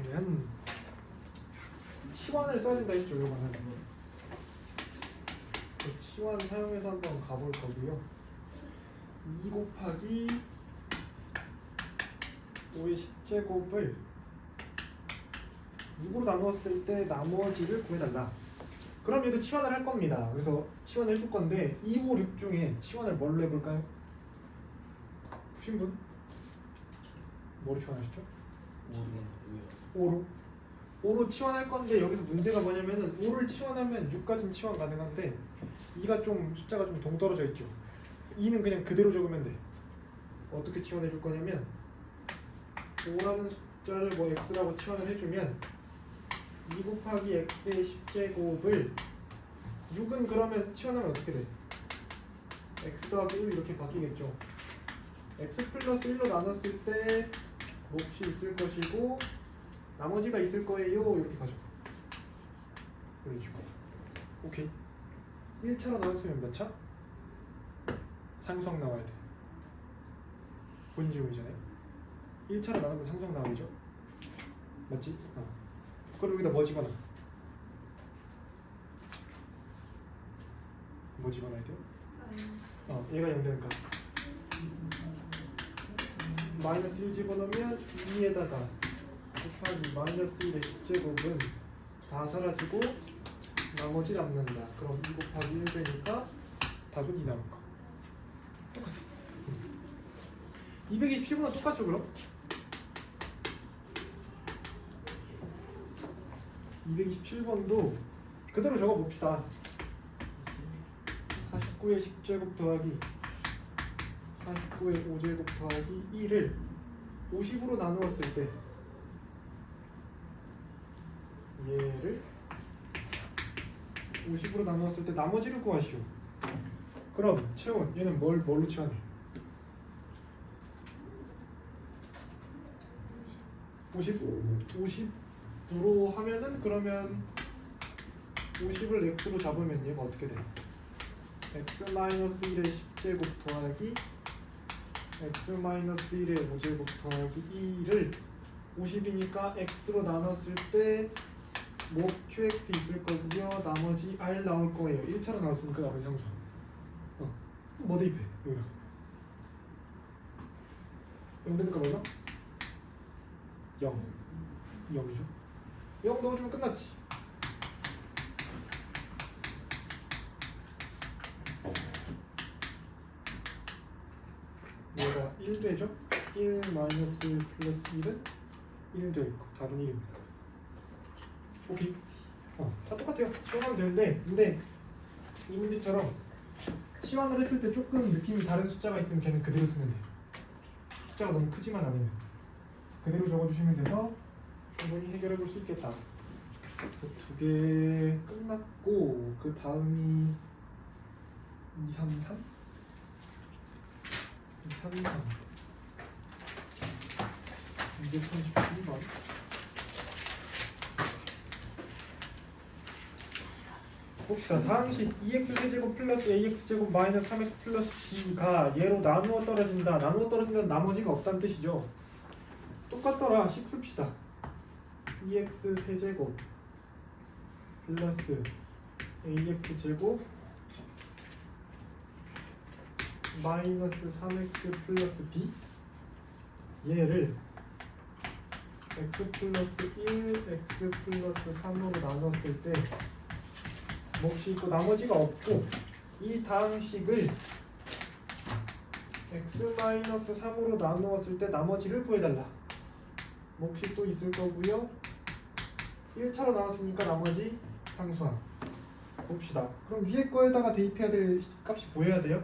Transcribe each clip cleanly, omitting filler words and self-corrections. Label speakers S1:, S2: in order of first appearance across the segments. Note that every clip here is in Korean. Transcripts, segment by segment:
S1: 그러면 치환을 써야 된다 했죠. 이거는 치환 사용해서 한번 가볼 거고요. 2 곱하기 5의 10제곱을 6으로 나누었을 때 나머지를 구해달라. 그럼 얘도 치환을 할 겁니다. 그래서 치환을 해줄 건데 2, 5, 6 중에 치환을 뭘로 해볼까요? 푸신 분? 뭐로 치환하셨죠? 5로. 5로 치환할 건데 여기서 문제가 뭐냐면은 5를 치환하면 6까지는 치환 가능한데 2가 좀 숫자가 좀 동떨어져 있죠. 2는 그냥 그대로 적으면 돼. 어떻게 치환해 줄 거냐면 5라는 숫자를 뭐 x라고 치환을 해주면 2 곱하기 x의 10제곱을 6은 그러면 치환하면 어떻게 돼? x 더하기 1 이렇게 바뀌겠죠. x 플러스 1로 나눴을 때 몫이 있을 것이고 나머지가 있을 거예요. 이렇게 가져가. 이런 식으로. 오케이. 1차로 나눴으면 몇 차? 상수항 나와야 돼. 본지문이잖아요. 1차로 나누면 상수항 나와야죠. 맞지? 그럼 여기다 뭐 집어넣어? 뭐 집어넣어야 돼요? 얘가 0되니까 마이너스 1 집어넣으면 2에다가 곱하기 마이너스 1의 10제곱은 다 사라지고 나머지 남는다. 그럼 2 곱하기 1 되니까 답은 2 나올 거. 똑같아. 227번은 똑같죠 그럼? 227번도 그대로 적어봅시다. 49의 10제곱 더하기 49의 5제곱 더하기 2를 50으로 나누었을 때 얘를 50으로 나누었을 때 나머지를 구하시오. 그럼 채원 얘는 뭘로 치환해? 50으로 하면은 그러면 50을 x로 잡으면 얘가 어떻게 돼? x-1의 10제곱 더하기 x-1의 5제곱 더하기 2를 50이니까 x로 나눴을 때 뭐 qx 있을 거고요. 나머지 r 나올 거예요. 1차로 나왔으니까 나머지 상수. 뭐 대입해? 여기다가 0 되니까 뭐나? 0. 0이죠. 0 넣어주면 끝났지. 얘가 1 되죠? 1 마이너스 플러스 1은 1 될 거. 답은 1입니다. 오케이. 다 똑같아요. 치환하면 되는데 근데 이 문제처럼 치환을 했을 때 조금 느낌이 다른 숫자가 있으면 걔는 그대로 쓰면 돼요. 숫자가 너무 크지만 않으면 그대로 적어주시면 돼서 충분히 해결해 볼 수 있겠다. 두 개 끝났고 그 다음이 233? 233 233번 봅시다. 다음식 2x세제곱 플러스 ax제곱 마이너스 3x 플러스 b가 얘로 나누어 떨어진다. 나누어 떨어진다는 나머지가 없다는 뜻이죠. 똑같더라. 식 씁시다. 2x세제곱 플러스 ax제곱 마이너스 3x 플러스 b 얘를 x 플러스 1, x 플러스 3으로 나눴을 때 몫이 있고 나머지가 없고 이 다음 식을 x-3으로 나누었을 때 나머지를 구해달라. 몫이 또 있을 거고요. 1차로 나왔으니까 나머지 상수항. 봅시다. 그럼 위에 거에다가 대입해야 될 값이 보여야 돼요.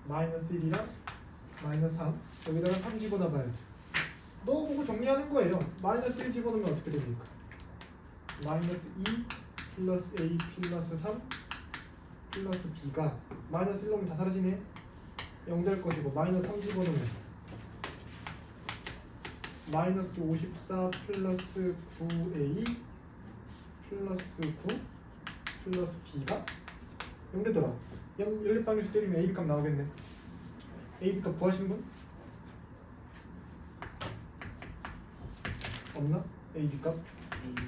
S1: 마이너스 1이랑 마이너스 3 여기다가 3 집어넣어봐요. 넣어보고 정리하는 거예요. 마이너스 1 집어넣으면 어떻게 됩니까? 마이너스 2 플러스 a 플러스 3 플러스 b가 마이너스 1 넣으면 다 사라지네. 0 될 것이고 마이너스 3 집어넣으면 마이너스 54 플러스 9a 플러스 9 플러스 b가 0 되더라. 연립방정식 때리면 ab 값 나오겠네. ab 값 구하신 분? 없나? A, B 값
S2: A 값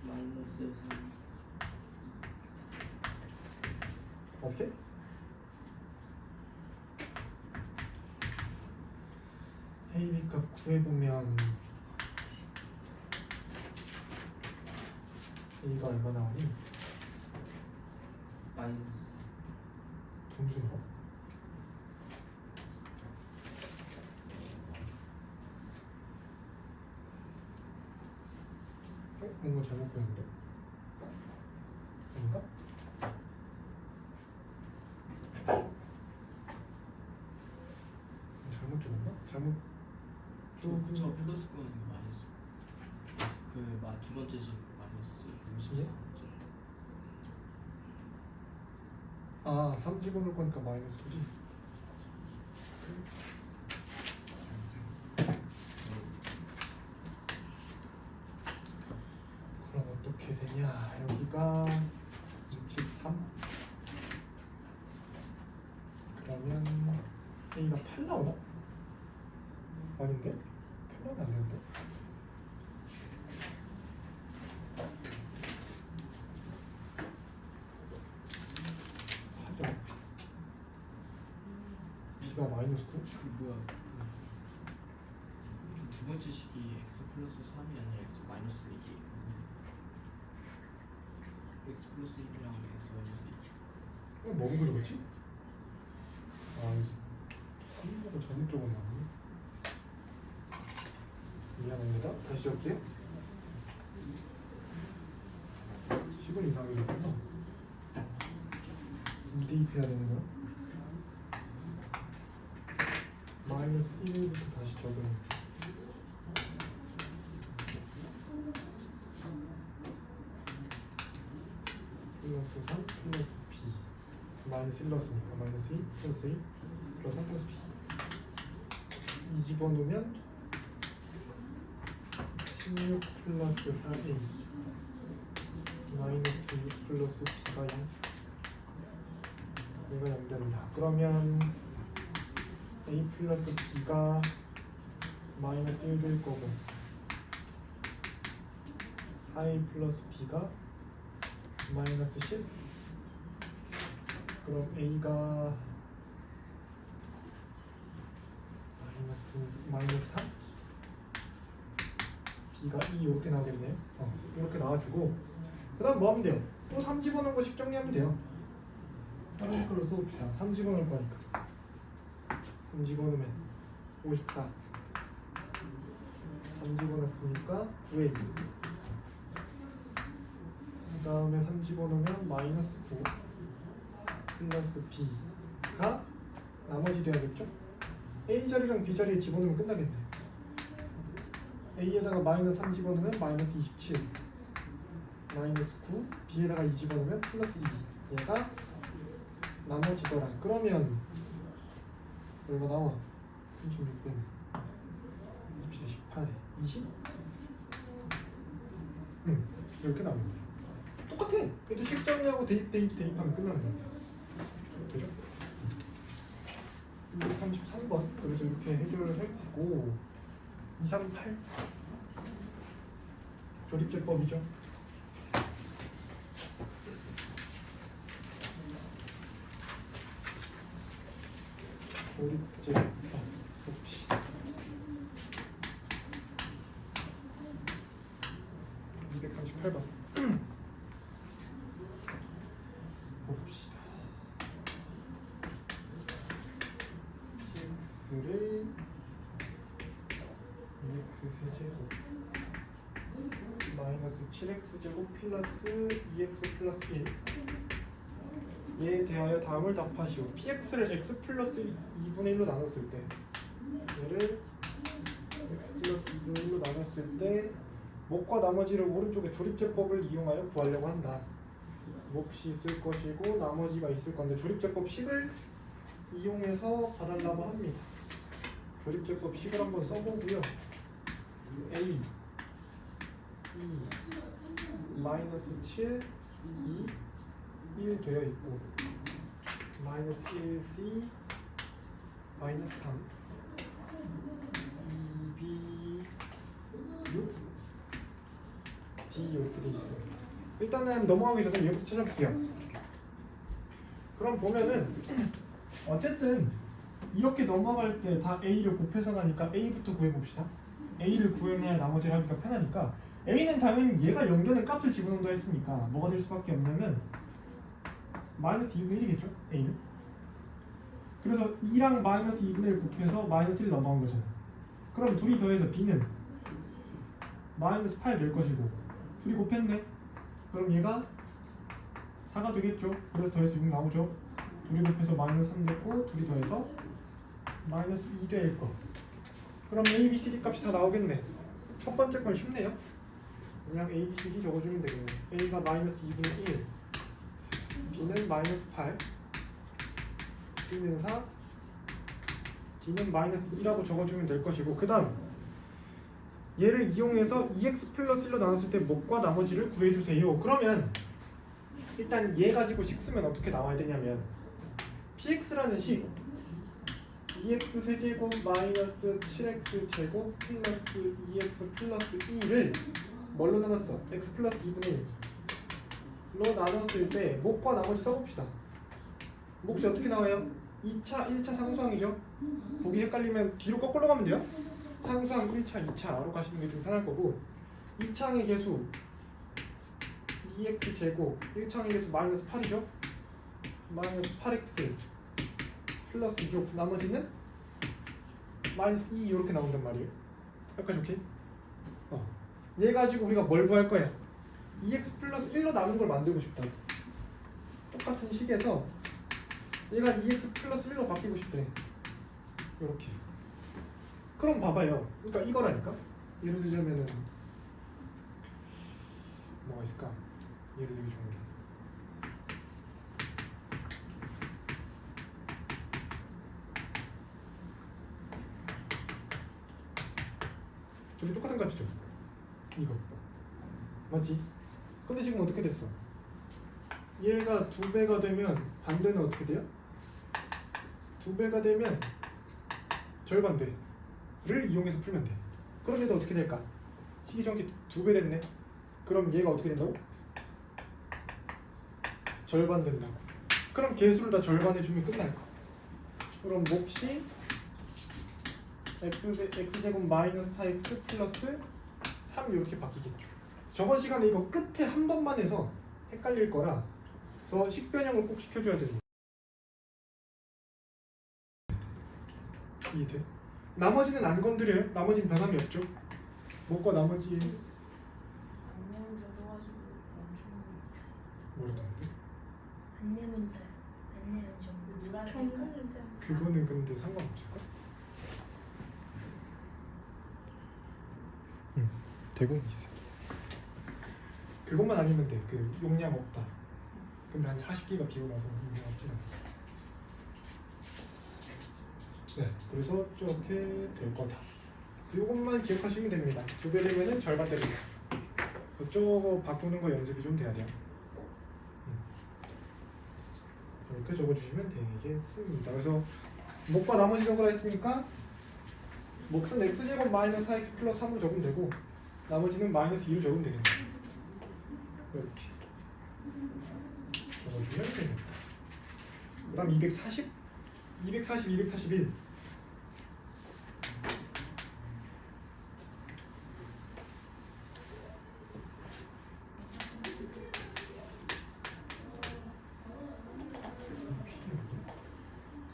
S2: 마이너스 3
S1: 어떻게? A, B 값 구해보면 A가 얼마 나오니?
S2: 마이너스
S1: 둥준호 뭔가 잘못 보였는데? 아닌가? 잘못 적었나? 잘못
S2: 저 플러스 거는 이거 마이너스 두 번째 식 마이너스 64
S1: 아 3집어넣을 거니까 마이너스 2지? 그럼 어떻게 되냐 여기가 63 그러면 A가 8 나오나? 아닌데? 8 나오면 안 되는데? 하죠 B가 마이너스 9?
S2: 뭐야 두 번째 식이 x 플러스 3이 아니라 x 마이너스 2 x 플러스 1이랑 x 마이너스 2
S1: 이거 뭐 보고 적었지? 아 3보고 잘못 적었나? 미안합니다. 다시 적을게요. 10은 이상하게 적었나? 2대입해야 되는 거야? 마이너스 1부터 다시 적으면 플러스 3 플러스 b 마이너스 1 넣었으니까 마이너스 2 플러스 2 플러스 3 플러스 b 이 집어넣으면 16 플러스 4a 마이너스 6 플러스 b가 0 얘가 0 됩니다. 그러면 a 플러스 b가 마이너스 1 될 거고 4a 플러스 b가 마이너스 10 그럼 a가 마이너스 3 b가 2 이렇게 나오겠네요. 이렇게 나와주고 그 다음 뭐 하면 돼요? 또 3 집어넣은 거 식 정리하면 돼요. 다른 걸로 써봅시다. 3 집어넣을 거니까 3 집어넣으면 54 3 집어넣었으니까 9a 그 다음에 3 집어넣으면 마이너스 9 플러스 b가 나머지 돼야겠죠? a 자리랑 b 자리에 집어넣으면 끝나겠네. a에다가 마이너스 3 집어넣으면 마이너스 27 마이너스 9 b에다가 2 집어넣으면 플러스 2 얘가 나머지더라. 그러면 얼마 나와? 36 빼면 27, 18, 20? 이렇게 나오는 거야. 똑같아. 그래도 실정리하고 대입하면 끝나는 거야. 그죠? 233번. 그래서 이렇게 해결을 했고 238 조립제법이죠. 조립제법 봅시다. 238번 봅시다. px를 2x 세제곱 마이너스 7x 제곱 플러스 2x 플러스 1에 대하여 다음을 답하시오. px를 x 플러스 2분의 1로 나눴을 때 얘를 x 플러스 2분의 1로 나눴을 때 몫과 나머지를 오른쪽에 조립제법을 이용하여 구하려고 한다. 몫이 있을 것이고 나머지가 있을 건데 조립제법 10을 이용해서 봐달라고 합니다. 조립제법 10을 한번 써보고요. a 2 마이너스 7 2 1 되어 있고 마이너스 1c 마이너스 3 2b 6 D 이렇게 돼 있어요. 일단은 넘어가기 전에 얘부터 찾아볼게요. 그럼 보면은 어쨌든 이렇게 넘어갈 때 다 A를 곱해서 가니까 A부터 구해봅시다. A를 구해내야 나머지를 하기가 편하니까 A는 당연히 얘가 0되는 값을 집어넣는다 했으니까 뭐가 될 수밖에 없냐면 마이너스 2분의 1이겠죠? A는. 그래서 2랑 마이너스 2분의 1 곱해서 마이너스 1 넘어간 거잖아. 그럼 둘이 더해서 B는 마이너스 8 될 것이고 둘이 곱했네. 그럼 얘가 4가 되겠죠. 그래서 더해서 6 나오죠. 둘이 곱해서 마이너스 3 됐고 둘이 더해서 마이너스 2 될 거. 그럼 A, B, C, D 값이 다 나오겠네. 첫 번째 건 쉽네요. 그냥 A, B, C, D 적어주면 되겠네. A가 마이너스 2분의 1, B는 마이너스 8, C는 4, D는 마이너스 2라고 적어주면 될 것이고 그 다음 얘를 이용해서 2x 플러스 1로 나눴을 때 목과 나머지를 구해주세요. 그러면 일단 얘 가지고 식 쓰면 어떻게 나와야 되냐면 px라는 식 2x 세제곱 마이너스 7x 제곱 플러스 2x 플러스 2를 뭘로 나눴어? x 플러스 2분의 1로 나눴을 때 목과 나머지 써봅시다. 몫이 어떻게 나와요? 2차, 1차 상수항이죠? 보기 헷갈리면 뒤로 거꾸로 가면 돼요. 상수항 1차, 2차로 가시는 게 좀 편할 거고 2차항의 개수 2x 제곱 1차항의 개수 마이너스 8이죠? 마이너스 8x 플러스 6 나머지는 마이너스 2 이렇게 나온단 말이에요. 여기까지 오케이? 얘 가지고 우리가 뭘 구할 거야? 2x 플러스 1로 나눈 걸 만들고 싶다. 똑같은 식에서 얘가 2x 플러스 1로 바뀌고 싶대. 이렇게. 그럼 봐봐요. 그러니까 이거라니까. 예를 들자면은 뭐가 있을까? 예를 들기 좋은 게. 둘이 똑같은 값이죠. 이거 맞지? 근데 지금 어떻게 됐어? 얘가 2배가 되면 반대는 어떻게 돼요? 2배가 되면 절반돼를 이용해서 풀면 돼. 그럼 얘도 어떻게 될까? 식이정기 2배 됐네. 그럼 얘가 어떻게 된다고? 절반 된다고. 그럼 개수를 다 절반해주면 끝날 거. 그럼 몫이 x제곱 마이너스 4x 플러스 3 이렇게 바뀌겠죠. 저번 시간에 이거 끝에 한 번만 해서 헷갈릴 거라 그래서 식변형을 꼭 시켜줘야 됩니다. 이해돼? 나머지는 안 건드려요. 나머지는 변함이 없죠. 뭐과 나머지
S3: 안내 문제 넣어가지고 멈추는 거
S1: 모르던데.
S3: 안내 문제 안내 문제 노란색
S4: 경고 문제.
S1: 그거는 근데 상관없을까? 대공이 있어. 그것만 아니면 돼. 그 용량 없다. 근데 한 40기가 비워놔서 용량 없진 않아. 네, 그래서 저렇게 될 거다. 이것만 기억하시면 됩니다. 2배 되면은 절반 때리고. 저거 바꾸는 거 연습이 좀 돼야 돼요. 이렇게 적어주시면 되겠습니다. 그래서 목과 나머지 적으라 했으니까 몫은 x제곱 마이너스 4x 플러스 3으로 적으면 되고 나머지는 마이너스 2로 적으면 되겠네. 이렇게 적어주면 됩니다. 그 다음 240, 241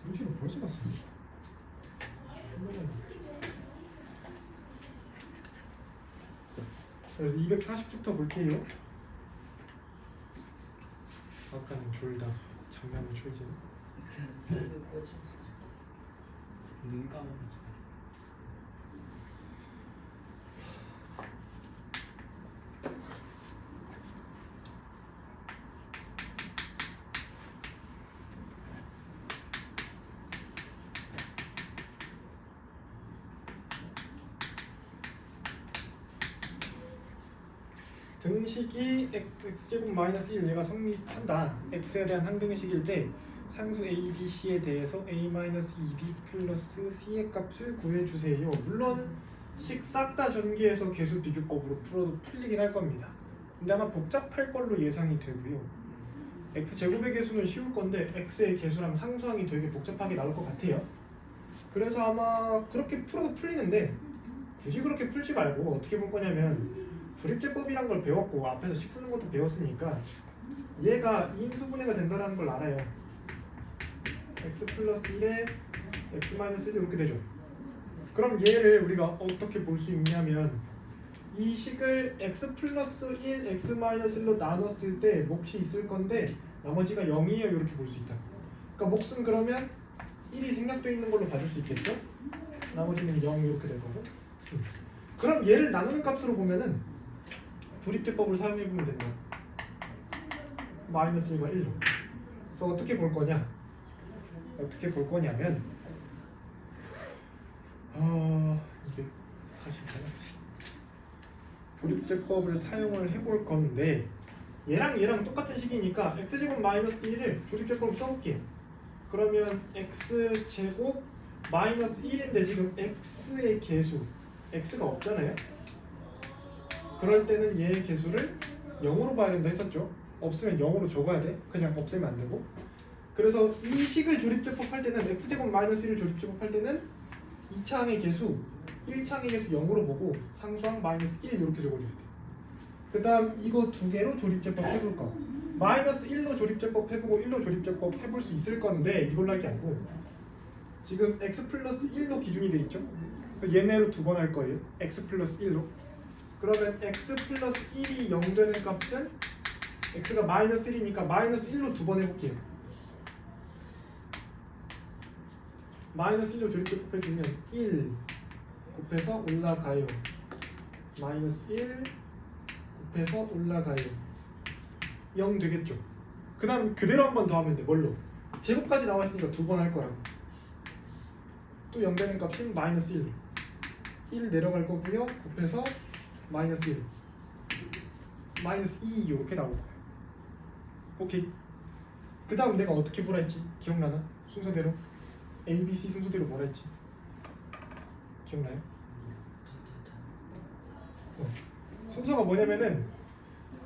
S1: 문제는 벌써 봤어. 그래서 240부터 볼게요. 아까는 졸다가 장난을 쳐지.
S2: 눈 꺼지. 눈 감아가지고.
S1: 등식이 x제곱 마이너스 1 얘가 성립한다. x에 대한 항등의 식일 때 상수 a, b, c에 대해서 a 마이너스 2b 플러스 c의 값을 구해주세요. 물론 식 싹 다 전개해서 계수 비교법으로 풀어도 풀리긴 할 겁니다. 근데 아마 복잡할 걸로 예상이 되고요. x제곱의 개수는 쉬울 건데 x의 개수랑 상수항이 되게 복잡하게 나올 것 같아요. 그래서 아마 그렇게 풀어도 풀리는데 굳이 그렇게 풀지 말고 어떻게 볼 거냐면 조립제법이란 걸 배웠고 앞에서 식 쓰는 것도 배웠으니까 얘가 인수분해가 된다는 걸 알아요. x 플러스 1에 x 마이너스 1 이렇게 되죠. 그럼 얘를 우리가 어떻게 볼 수 있냐면 이 식을 x 플러스 1, x 마이너스 1로 나눴을 때 몫이 있을 건데 나머지가 0이에요 이렇게 볼 수 있다. 그러니까 몫은 그러면 1이 생략되어 있는 걸로 봐줄 수 있겠죠? 나머지는 0 이렇게 될 거고. 그럼 얘를 나누는 값으로 보면은 조립제법을 사용해 보면 된다. 마이너스 1과 1로. 그래서 어떻게 볼 거냐? 어떻게 볼 거냐면 이게 44야. 조립제법을 사용을 해볼 건데 얘랑 똑같은 식이니까 x제곱 마이너스 1을 조립제법으로 써볼게요. 그러면 x제곱 마이너스 1인데 지금 x의 개수 x가 없잖아요. 그럴 때는 얘의 개수를 0으로 봐야 된다 했었죠. 없으면 0으로 적어야 돼. 그냥 없애면 안 되고. 그래서 이 식을 조립제법 할 때는 x제곱 마이너스 1을 조립제법 할 때는 2차항의 개수 1차항의 개수 0으로 보고 상수항 마이너스 1 이렇게 적어줘야 돼. 그 다음 이거 두 개로 조립제법 해볼 거. 마이너스 1로 조립제법 해보고 1로 조립제법 해볼 수 있을 건데 이걸로 할 게 아니고 지금 x 플러스 1로 기준이 돼 있죠. 그래서 얘네로 두 번 할 거예요. x 플러스 1로. 그러면 x 플러스 1이 0 되는 값은 x가 마이너스 1이니까 마이너스 1로 두 번 해볼게요. 마이너스 1로 조립제법 해주면 1 곱해서 올라가요. 마이너스 1 곱해서 올라가요. 0 되겠죠. 그 다음 그대로 한 번 더 하면 돼. 뭘로? 제곱까지 나와 있으니까 두 번 할 거라고. 또 0 되는 값은 마이너스 1. 1 내려갈 거고요. 곱해서 마이너스 1. 마이너스 2 이렇게 나올 거예요. 오케이. 그 다음 내가 어떻게 보라 했지? 기억나나? 순서대로 A, B, C 순서대로 뭐라 했지? 기억나요? 순서가 뭐냐면은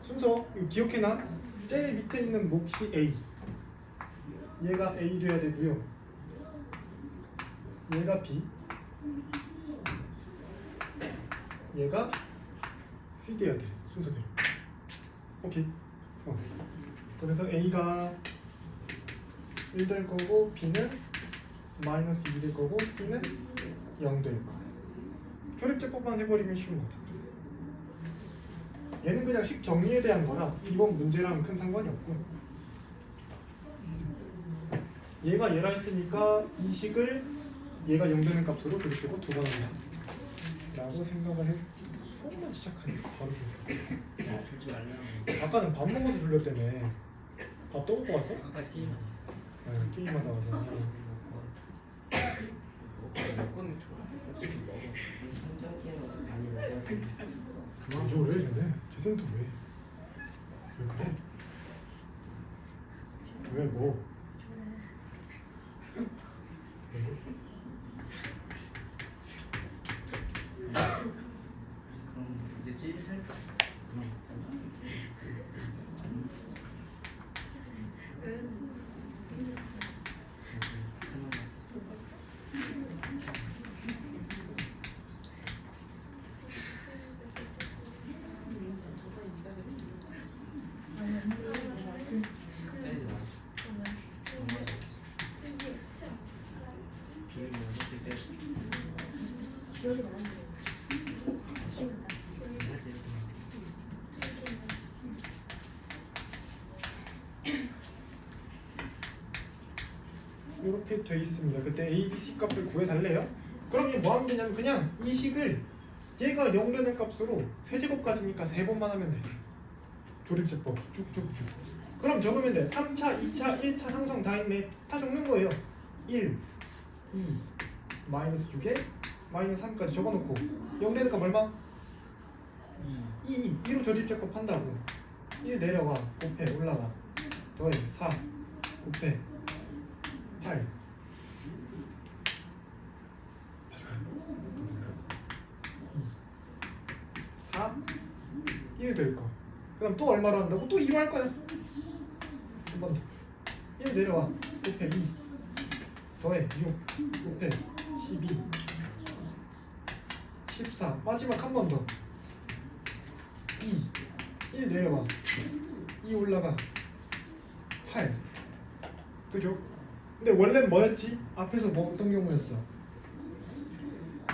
S1: 순서 이거 기억해놔. 제일 밑에 있는 몫이 A. 얘가 A 돼야 되고요. 얘가 B. 얘가 C 돼야 돼. 순서대로. 오케이. 그래서 A가 1 될 거고 B는 마이너스 2 될 거고 C는 0 될 거. 조립제법만 해버리면 쉬운 거다. 얘는 그냥 식 정리에 대한 거라 이번 문제랑 큰 상관이 없고 얘가 얘라 했으니까 이 식을 얘가 0 되는 값으로 조립제법 두 번 한다 라고 생각을 해. 수업만 시작하니까 바로 졸려.
S2: 졸지 말라고.
S1: 아까는 밥 먹어서 졸렸다며. 밥 또 먹고 왔어?
S2: 아까 게임하자.
S1: 네, 게임하다 와서.
S2: 먹고는 좋아. 솔직히 먹어. 성장 게임은 많이 먹어.
S1: 안 좋으래 쟤네. 쟤는 또 왜? 왜 그래? 왜 뭐?
S2: 그럼 이제 찔 살까 없어. 그만 먹자.
S3: 기억이 나는데.
S1: 이렇게 돼 있습니다. 그때 A, B, C 값을 구해달래요. 그럼 이게 뭐 하면 되냐면 그냥 이 식을 얘가 0 되는 값으로 세제곱까지니까 세 번만 하면 돼. 조립제법 쭉쭉쭉. 그럼 적으면 돼. 3차, 2차, 1차 상수항 다 있네. 다 적는 거예요. 1, 2, 마이너스 6에 마이너스 3까지 적어놓고 0 되는 값 얼마? 2, 2로 조립제법 한다고. 1 내려가, 곱해, 올라가. 더해, 4, 곱해 8. 4 1 될 거. 그다음 또 얼마로 한다고? 또 2로 할 거야. 한 번 더. 1 내려와. 곱해 2 더해 6 곱해 12 14 마지막 한 번 더. 2 1 내려와. 2 올라가. 8 그죠? 근데 원래는 뭐였지? 앞에서 뭐 어떤 경우였어?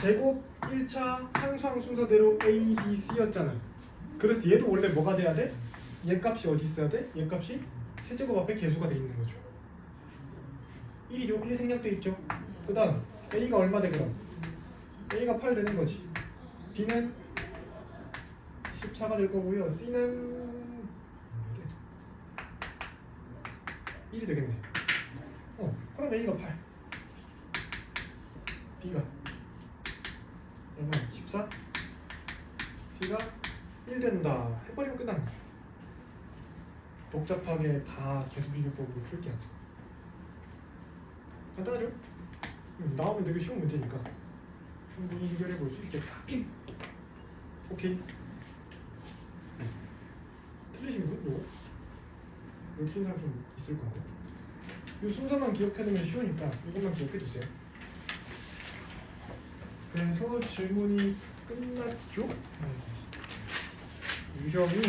S1: 제곱 1차 상수항 순서대로 A, B, C였잖아. 그래서 얘도 원래 뭐가 돼야 돼? 얘 값이 어디 있어야 돼? 얘 값이 세제곱 앞에 계수가 돼 있는 거죠. 1이죠. 1 생략돼 있죠. 그 다음 A가 얼마 돼 그럼? A가 8 되는 거지. B는 14가 될 거고요. C는 1이 되겠네. 그럼 A가 8 B가 얼마? 14 C가 1 된다 해버리면 끝나는 거죠. 복잡하게 다 계수비교법으로 풀게 하죠. 간단하죠? 나오면 되게 쉬운 문제니까 충분히 해결해 볼 수 있겠다. 오케이. 틀리신 분? 요거? 이거 틀린 사람 좀 있을 건데. 이 순서만 기억해두면 쉬우니까 이것만 기억해두세요. 그래서 질문이 끝났죠? 유형이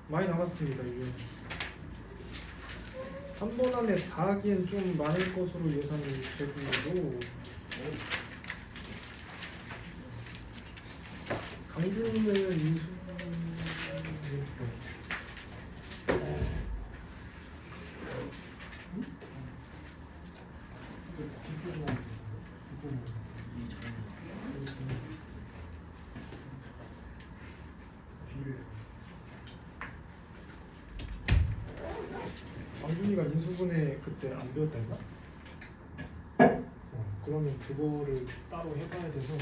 S1: 많이 남았습니다. 유형 한 번 안에 다 하기엔 좀 많을 것으로 예상이 되고요. 강준님은 인수 강준이가 인수분해 그때 안 배웠다니까? 그러면 그거를 따로 해봐야 돼서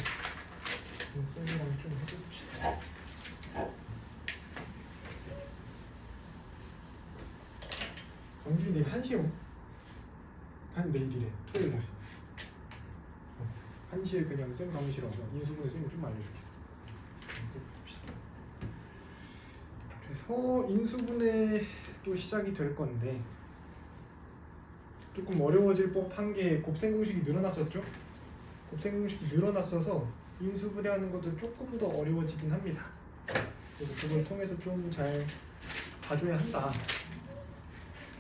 S1: 쌤이랑 좀 해봅시다. 강준이 내일 1시에 한 내일이래. 토요일날 1시에 그냥 쌤 강의실 와서 인수분해 쌤이 좀 알려줄게. 해봅시다. 그래서 인수분해 또 시작이 될 건데 조금 어려워질 법한 게 곱셈 공식이 늘어났었죠? 곱셈 공식이 늘어났어서 인수분해하는 것도 조금 더 어려워지긴 합니다. 그래서 그걸 통해서 좀 잘 봐줘야 한다.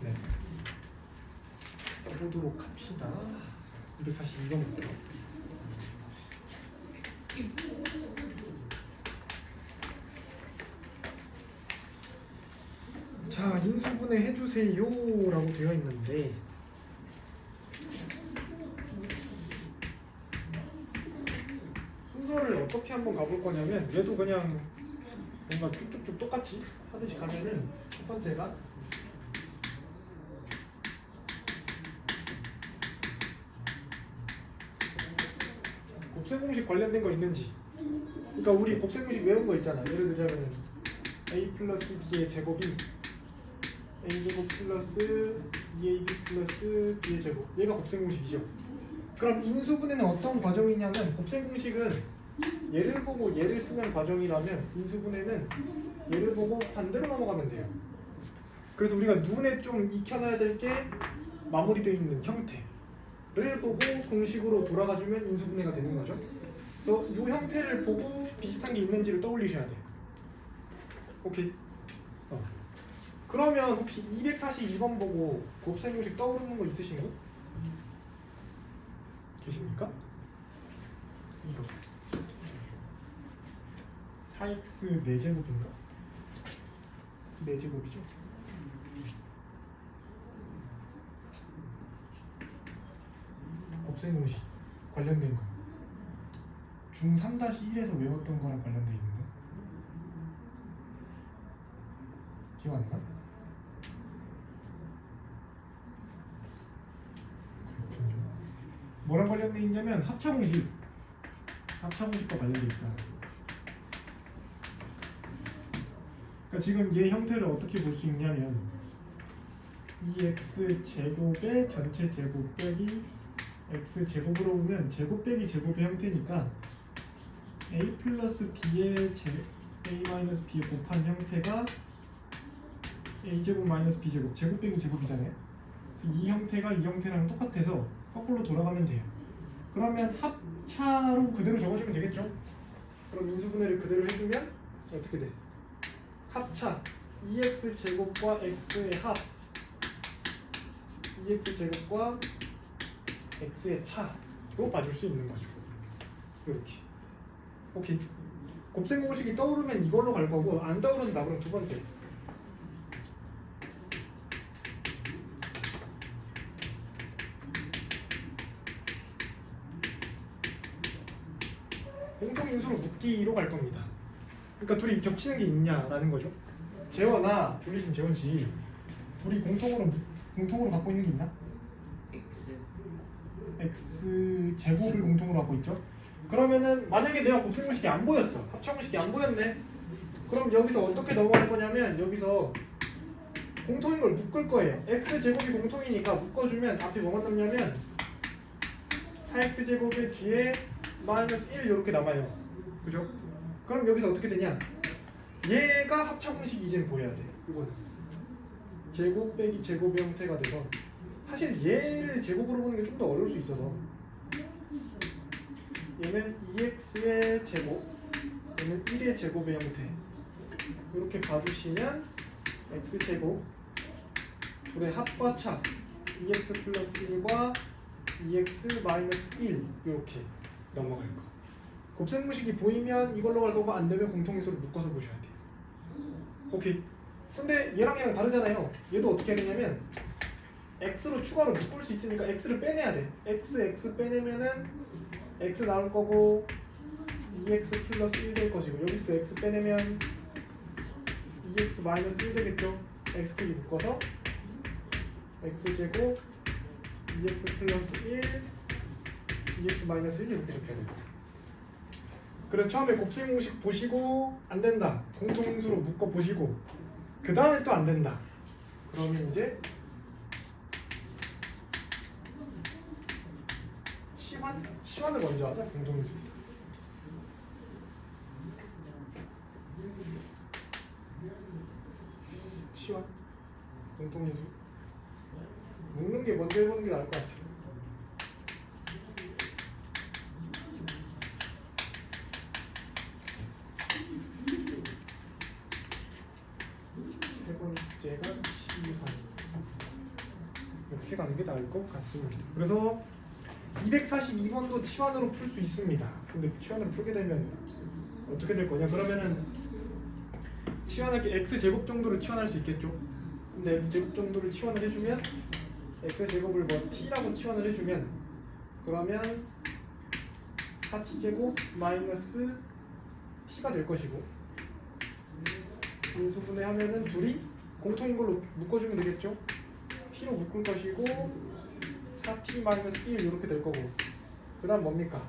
S1: 네. 보도록 합시다. 242번부터. 자, 인수분해 해주세요 라고 되어 있는데 순서를 어떻게 한번 가볼 거냐면 얘도 그냥 뭔가 쭉쭉쭉 똑같이 하듯이 가면은 첫 번째가 곱셈 공식 관련된 거 있는지. 그러니까 우리 곱셈 공식 외운 거 있잖아. 예를 들자면 a 플러스 b의 제곱이 a제곱 플러스 2ab 플러스 b의 제곱. 얘가 곱셈 공식이죠. 그럼 인수분해는 어떤 과정이냐면 곱셈 공식은 얘를 보고 얘를 쓰는 과정이라면 인수분해는 얘를 보고 반대로 넘어가면 돼요. 그래서 우리가 눈에 좀 익혀놔야 될 게 마무리되어 있는 형태를 보고 공식으로 돌아가주면 인수분해가 되는 거죠. 그래서 이 형태를 보고 비슷한 게 있는지를 떠올리셔야 돼요. 오케이. 그러면 혹시 242번 보고 곱셈 공식 떠오르는 거 있으신 분? 계십니까? 이거 4x 4제곱인가? 4제곱이죠? 곱셈 공식 관련된 거 중 3-1에서 외웠던 거랑 관련돼 있는 거 기억 안 나? 그렇군요. 뭐랑 관련돼 있냐면 합차 공식과 관련돼 있다. 그러니까 지금 얘 형태를 어떻게 볼 수 있냐면 2x 제곱의 전체 제곱 빼기 x 제곱으로 보면 제곱 빼기 제곱의 형태니까 a 플러스 b의 a 마이너스 b의 곱한 형태가 a 제곱 마이너스 b 제곱 제곱 빼기 제곱이잖아요. 그래서 이 형태가 이 형태랑 똑같아서 거꾸로 돌아가면 돼요. 그러면 합차로 그대로 적어주면 되겠죠? 그럼 인수분해를 그대로 해주면 어떻게 돼? 합차 2x 제곱과 x의 합 2x 제곱과 x의 차로 봐줄 수 있는 거죠. 이렇게. 오케이. 곱셈 공식이 떠오르면 이걸로 갈 거고 안 떠오른다 그럼 두 번째. 공통인수로 묶기로 갈 겁니다. 그러니까 둘이 겹치는 게 있냐라는 거죠. 재원아, 졸리신 재원 씨, 둘이 공통으로 갖고 있는 게 있나?
S2: X
S1: x 제곱을 공통으로 갖고 있죠. 그러면은 만약에 내가 곱셈 공식이 안 보였어, 합차 공식이 안 보였네. 그럼 여기서 어떻게 넘어갈 거냐면 여기서 공통인 걸 묶을 거예요. x 제곱이 공통이니까 묶어주면 앞에 뭐가 남냐면 4x 제곱의 뒤에 마이너스 1 이렇게 남아요. 그죠? 그럼 여기서 어떻게 되냐? 얘가 합차 공식이 이제는 보여야 돼. 이거는 제곱 빼기 제곱의 형태가 돼서 사실 얘를 제곱으로 보는 게 좀 더 어려울 수 있어서 얘는 2x의 제곱, 얘는 1의 제곱의 형태 이렇게 봐주시면 x제곱 둘의 합과 차 2x 플러스 1과 2x 마이너스 1 이렇게 넘어갈 거. 곱셈 공식이 보이면 이걸로 갈 거고 안 되면 공통인수로 묶어서 보셔야 돼요. 오케이. 근데 얘랑 다르잖아요. 얘도 어떻게 하겠냐면 x로 추가로 묶을 수 있으니까 x를 빼내야 돼. x 빼내면은 x 나올 거고 2x 플러스 1 될 것이고 여기서도 x 빼내면 2x 마이너스 1 되겠죠. x끼리 묶어서 x제곱 2x 플러스 1 2x 마이너스 1 이렇게 적혀야 돼요. 그래서 처음에 곱셈 공식 보시고 안 된다. 공통인수로 묶어 보시고 그 다음에 또 안 된다. 그러면 이제 치환을 먼저 하자. 공통인수. 치환. 공통인수. 묶는 게 먼저 해보는 게 나을 것 같아. 세 번째가 치환. 이렇게 가는 게 나을 것 같습니다. 그래서 242번도 치환으로 풀 수 있습니다. 근데 치환으로 풀게 되면 어떻게 될 거냐? 그러면은 치환할 게 x제곱 정도를 치환할 수 있겠죠? 근데 x제곱 정도를 치환을 해주면 x제곱을 뭐 t라고 치환을 해주면 그러면 4t제곱 마이너스 t가 될 것이고 인수분해 하면은 둘이 공통인 걸로 묶어주면 되겠죠? t로 묶을 것이고 4t 마이너스 1 이렇게 될 거고 그 다음 뭡니까?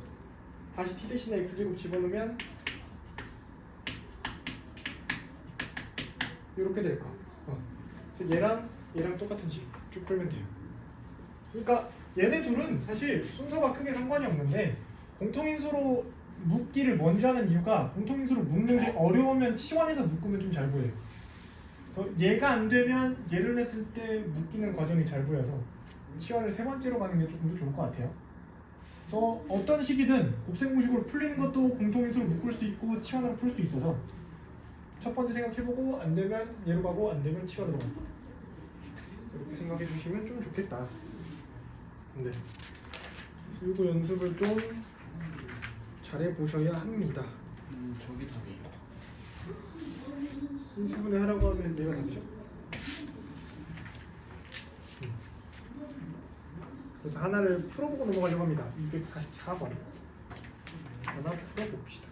S1: 다시 t 대신에 x제곱 집어넣으면 이렇게 될 거. 그래서 얘랑 똑같은 식 쭉 풀면 돼요. 그러니까 얘네 둘은 사실 순서가 크게 상관이 없는데 공통인수로 묶기를 먼저 하는 이유가 공통인수로 묶는 게 어려우면 치환해서 묶으면 좀 잘 보여요. 그래서 얘가 안 되면 얘를 냈을 때 묶이는 과정이 잘 보여서 치환을 세 번째로 가는 게 조금 더 좋을 것 같아요. 그래서 어떤 식이든 곱셈 공식으로 풀리는 것도 공통인수로 묶을 수 있고 치환으로 풀 수도 있어서 첫 번째 생각해보고 안 되면 얘로 가고 안 되면 치환으로 가고 이렇게 생각해 주시면 좀 좋겠다. 네. 이거 연습을 좀 잘해 보셔야 합니다.
S2: 저기 답이에요.
S1: 인수분해 하라고 하면 얘가 답이죠. 그래서 하나를 풀어보고 넘어가려고 합니다. 244번 하나 풀어봅시다.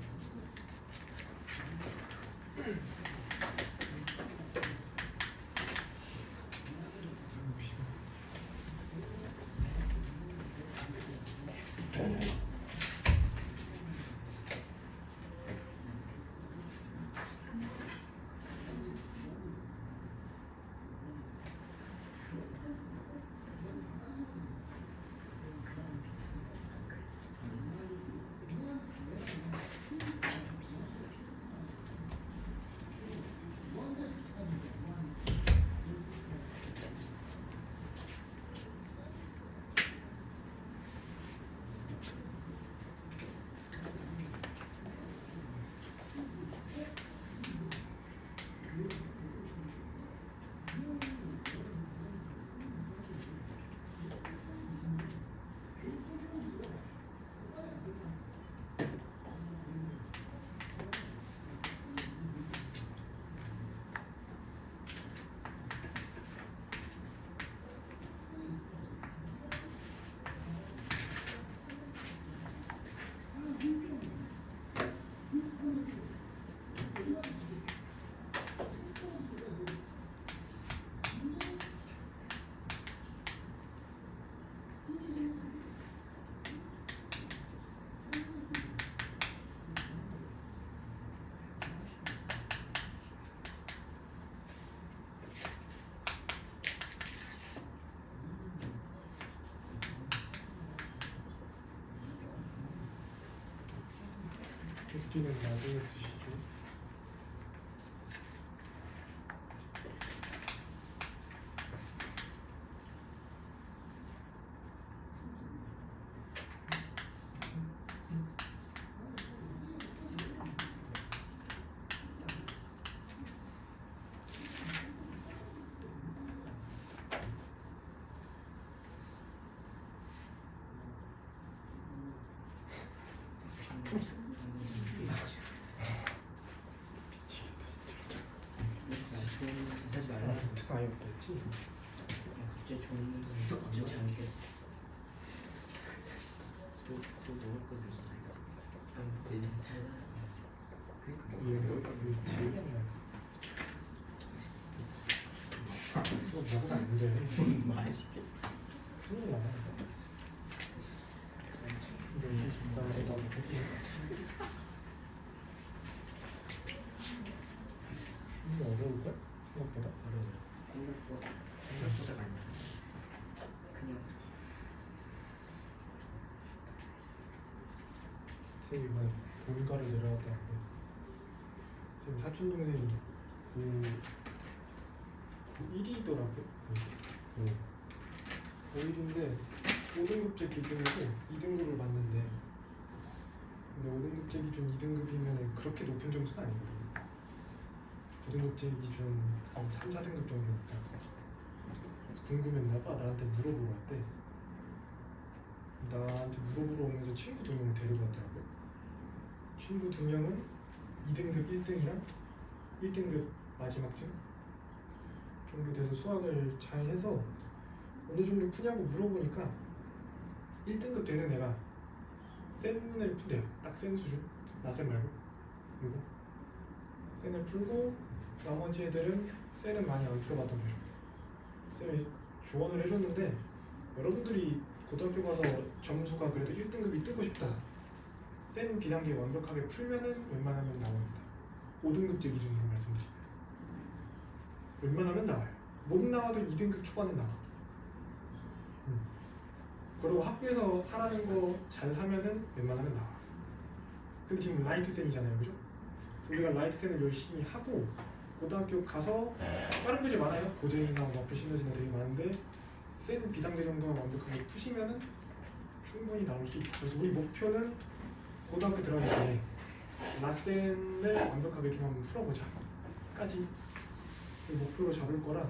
S1: 숫기는 나중에 쓰시죠.
S2: 하지 말라.
S1: 아예 못했지.
S2: 갑자기 좋은 문제 그렇지 않겠어. 또 먹을 거 있어. 돼지 탈라.
S1: 이게 제일 이거 먹으면 안 돼.
S2: 맛있게.
S1: 큰일 나. 이거 이제 식당에다 먹고. 이거 어려울걸? 생각보다.
S2: 생각보다 많이. 그냥
S1: 쌤이 이번에 본가를 내려갔다 왔는데 쌤 사촌 동생이 고1이더라고요. 고1인데 5등급제 기준으로 2등급을 맞는데 근데 5등급제 기준 2등급이면 그렇게 높은 점수는 아니거든요. 9등급제 기준 한 3, 4등급 정도니까 그래서 궁금했나봐. 나한테 물어보러 왔대. 나한테 물어보러 오면서 친구 2명을 데리고 왔더라고요. 친구 2명은 2등급 1등이랑 1등급 마지막쯤 정도 돼서 수학을 잘 해서 어느 정도 푸냐고 물어보니까 1등급 되는 애가 센을 푼대요. 딱 센 수준. 라센 말고. 그리고 센을 풀고 나머지 애들은 센은 많이 안 풀어봤던 조죠. 쌤이 조언을 해줬는데 여러분들이 고등학교 가서 점수가 그래도 1등급이 뜨고 싶다. 센 비단계 완벽하게 풀면은 웬만하면 나옵니다. 5등급제 기준으로 말씀드립니다. 웬만하면 나와요. 못 나와도 2등급 초반에 나와. 그리고 학교에서 하라는 거 잘 하면은 웬만하면 나와. 근데 지금 라이트 센이잖아요, 그죠? 그래서 우리가 라이트 센을 열심히 하고 고등학교 가서 다른 교재 많아요. 고전이나 뭐 불신너지나 되게 많은데 센 비단계 정도만 완벽하게 푸시면은 충분히 나올 수 있다. 그래서 우리 목표는 고등학교 들어가기 전에 라센을 완벽하게 좀 한번 풀어보자 까지 목표로 잡을 거라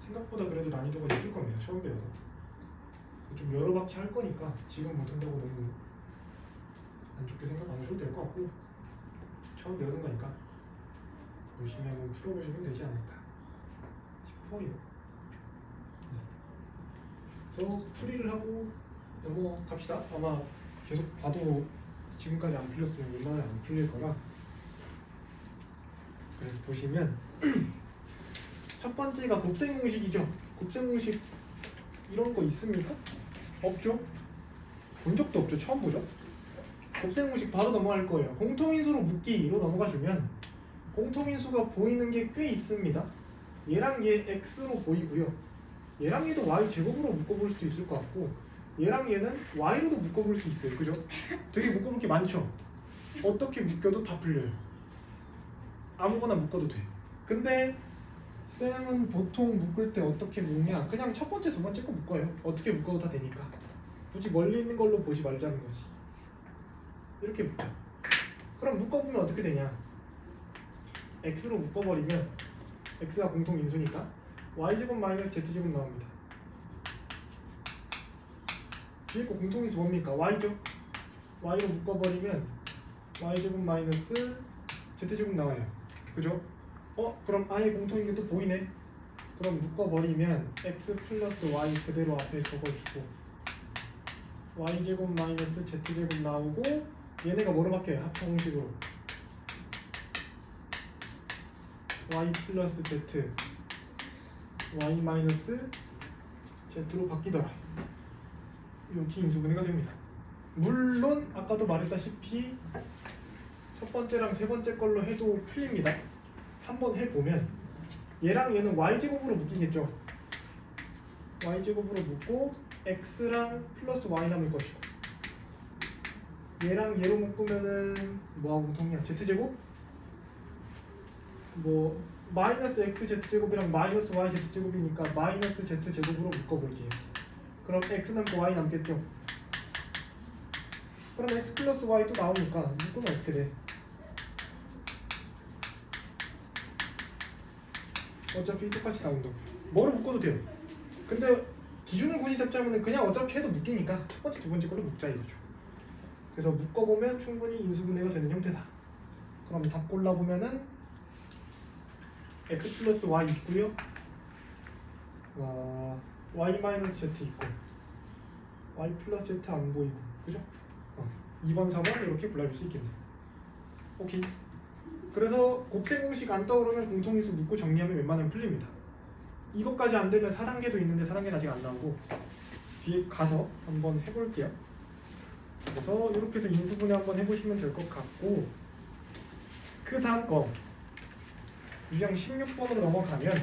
S1: 생각보다 그래도 난이도가 있을 겁니다. 처음 배워서 좀 여러 바퀴 할 거니까 지금 못한다고 너무 안 좋게 생각 안 하셔도 될 것 같고 처음 배우는 거니까 열심히 한번 풀어보시면 되지 않을까 싶어요. 그래서 풀이를 하고 넘어갑시다. 아마 계속 봐도 지금까지 안 풀렸으면 웬만하면 안 풀릴 거라. 그래서 보시면 첫 번째가 곱셈 공식이죠. 곱셈 공식 이런 거 있습니까? 없죠. 본 적도 없죠. 처음 보죠. 곱셈 공식 바로 넘어갈 거예요. 공통인수로 묶기로 넘어가 주면 공통인수가 보이는 게 꽤 있습니다. 얘랑 얘 x로 보이고요. 얘랑 얘도 y 제곱으로 묶어볼 수도 있을 것 같고 얘랑 얘는 y로도 묶어볼 수 있어요. 그죠? 되게 묶어볼 게 많죠. 어떻게 묶여도 다 풀려요. 아무거나 묶어도 돼. 근데 쌤은 보통 묶을 때 어떻게 묶냐? 그냥 첫 번째, 두 번째 거 묶어요. 어떻게 묶어도 다 되니까. 굳이 멀리 있는 걸로 보지 말자는 거지. 이렇게 묶자. 그럼 묶어보면 어떻게 되냐? x로 묶어버리면 x가 공통인수니까 y제곱 마이너스 z제곱 나옵니다. 뒤에 거 공통인수 뭡니까? y죠? y로 묶어버리면 y제곱 마이너스 z제곱 나와요. 그죠? 그럼 아예 공통인 게 또 보이네. 그럼 묶어버리면 x 플러스 y 그대로 앞에 적어주고 y제곱 마이너스 z제곱 나오고 얘네가 뭐로 바뀌어요? 합쳐 공식으로 y 플러스 z y 마이너스 z로 바뀌더라. 이렇게 인수분해가 됩니다. 물론 아까도 말했다시피 첫 번째랑 세 번째 걸로 해도 풀립니다. 한번 해보면 얘랑 얘는 y제곱으로 묶이겠죠. y제곱으로 묶고 x랑 플러스 y 남을 것이고 얘랑 얘로 묶으면은 뭐하고 동이야? z제곱? 뭐 마이너스 xz제곱이랑 마이너스 yz제곱이니까 마이너스 z제곱으로 묶어볼게요. 그럼 x 남고 y 남겠죠? 그럼 x 플러스 y 또 나오니까 묶으면 어떻게 돼? 어차피 똑같이 나온다고. 뭐로 묶어도 돼요. 근데 기준을 굳이 잡자면은 그냥 어차피 해도 묶이니까 첫 번째, 두 번째 걸로 묶자 이거죠. 그래서 묶어보면 충분히 인수분해가 되는 형태다. 그럼 답 골라보면은 x 플러스 y 있고요. y 마이너스 z 있고 y 플러스 z 안 보이고 그죠? 2번, 4번 이렇게 골라줄 수 있겠네. 오케이. 그래서 곱셈 공식 안 떠오르면 공통인수 묶고 정리하면 웬만하면 풀립니다. 이것까지 안 되면 4단계도 있는데 4단계는 아직 안 나오고 뒤에 가서 한번 해볼게요. 그래서 이렇게 해서 인수분해 한번 해보시면 될 것 같고 그 다음 거 유형 16번으로 넘어가면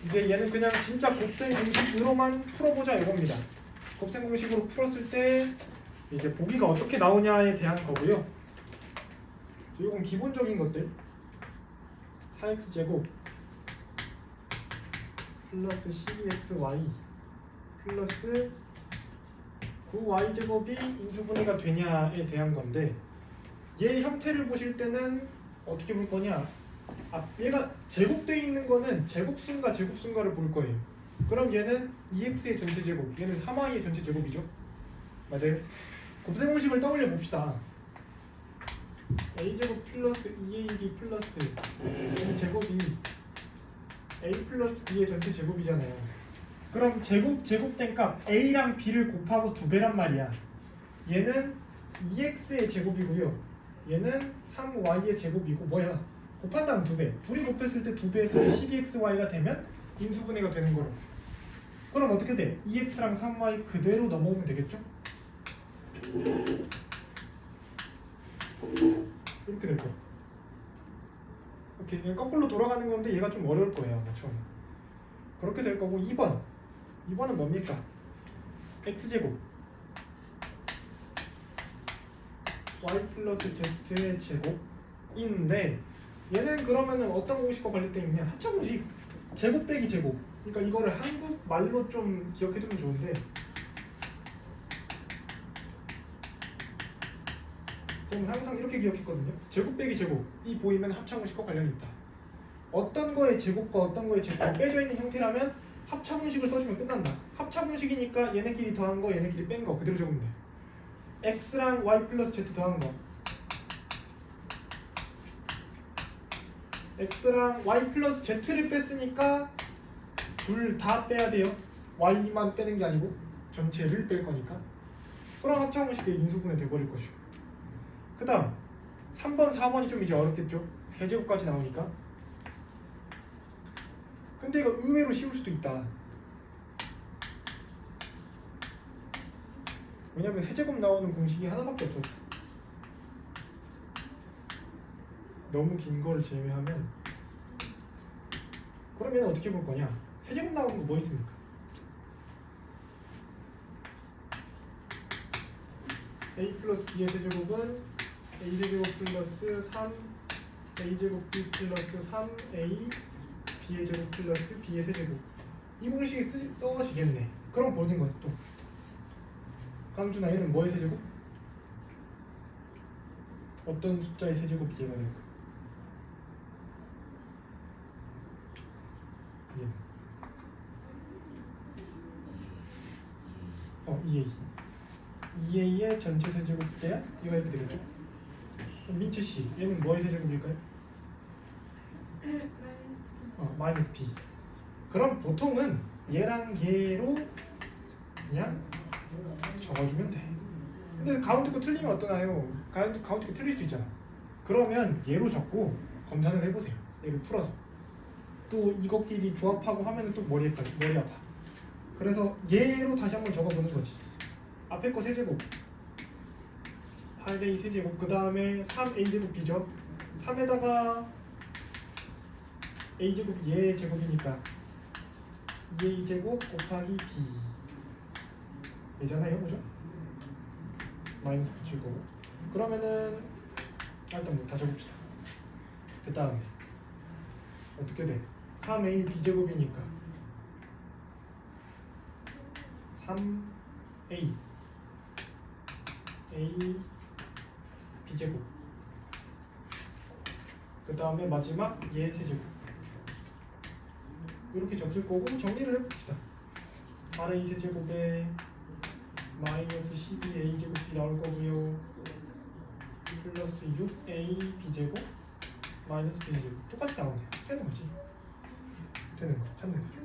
S1: 이제 얘는 그냥 진짜 곱셈 공식으로만 풀어보자 이겁니다. 곱셈 공식으로 풀었을 때 이제 보기가 어떻게 나오냐에 대한 거고요. 이건 기본적인 것들 4x제곱 플러스 12xy 플러스 9y제곱이 인수분해가 되냐에 대한 건데 얘 형태를 보실 때는 어떻게 볼 거냐, 얘가 제곱되어 있는 거는 제곱순과 제곱순과를 볼 거예요. 그럼 얘는 2x의 전체 제곱, 얘는 3y의 전체 제곱이죠. 맞아요? 곱셈 공식을 떠올려 봅시다. a제곱 플러스 2ab 플러스 얘는 제곱이 a 플러스 b의 전체 제곱이잖아요. 그럼 제곱된 값 a랑 b를 곱하고 2배란 말이야. 얘는 2x의 제곱이고요. 얘는 3y의 제곱이고 뭐야? 곱한 다음 2배. 둘이 곱했을 때 2배에서 12xy가 되면 인수분해가 되는 거라고. 그럼 어떻게 돼? 2x랑 3y 그대로 넘어오면 되겠죠? 이렇게 될 거야. 오케이, 그냥 거꾸로 돌아가는 건데 얘가 좀 어려울 거예요 아마 처음에. 그렇게 될 거고 2번은 뭡니까? x제곱 y 플러스 z의 제곱인데 얘는 그러면은 어떤 공식과 관련돼 있냐? 합차 공식. 제곱 빼기 제곱. 그러니까 이거를 한국 말로 좀 기억해두면 좋은데 쌤은 항상 이렇게 기억했거든요. 제곱 빼기 제곱이 보이면 합차 공식과 관련이 있다. 어떤 거의 제곱과 어떤 거의 제곱이 빼져 있는 형태라면 합차 공식을 써주면 끝난다. 합차 공식이니까 얘네끼리 더한 거, 얘네끼리 뺀 거 그대로 적으면 돼. x랑 y 플러스 z 더한 거, x랑 y 플러스 z를 뺐으니까 둘 다 빼야 돼요. y만 빼는 게 아니고 전체를 뺄 거니까. 그럼 합차 공식의 인수분해 돼버릴 것이고. 그 다음 3번, 4번이 좀 이제 어렵겠죠? 세제곱까지 나오니까. 근데 이거 의외로 쉬울 수도 있다. 왜냐면 세제곱 나오는 공식이 하나밖에 없었어. 너무 긴 걸 제외하면. 그러면 어떻게 볼 거냐? 세제곱 나오는 거 뭐 있습니까? a 플러스 b의 세제곱은 a제곱 플러스 3 a제곱 b 플러스 3a b의 제곱 플러스 b의 세제곱. 이 공식이 써지겠네. 그럼 보는 거지 또. 강준아, 얘는 뭐의 세제곱? 어떤 숫자의 세제곱 이해가 될까? 얘는 2a 2a의 전체 세제곱 돼야 이거 이렇게 되겠죠? 그럼 민채 씨, 얘는 뭐의 세제곱일까요? 마이너스 b. 그럼 보통은 얘랑 얘로 그냥 적어주면 돼. 근데 가운데 거 틀리면 어떠나요? 가운데 거 틀릴 수도 있잖아. 그러면 얘로 적고 검사를 해보세요. 얘를 풀어서. 또 이것끼리 조합하고 하면 또 머리 아파. 그래서 얘로 다시 한번 적어보는 거지. 앞에 거 세제곱 8a 세제곱, 그 다음에 3a제곱 b죠. 3에다가 a제곱 얘 제곱이니까 2a제곱 곱하기 b 얘잖아요, 그죠? 마이너스 붙일 거고. 그러면은 일단 뭐 다 적읍시다. 그 다음에 어떻게 돼? 3a b제곱이니까 3a a b제곱. 그 다음에 마지막 얘 세제곱. 이렇게 적을 거고 정리를 해봅시다. 8a 세제곱에 마이너스 12a 제곱이 나올 거고요. 플러스 6a b제곱 마이너스 b제곱 똑같이 나오네요. 되는 거지. 되는 거 찾는 거죠.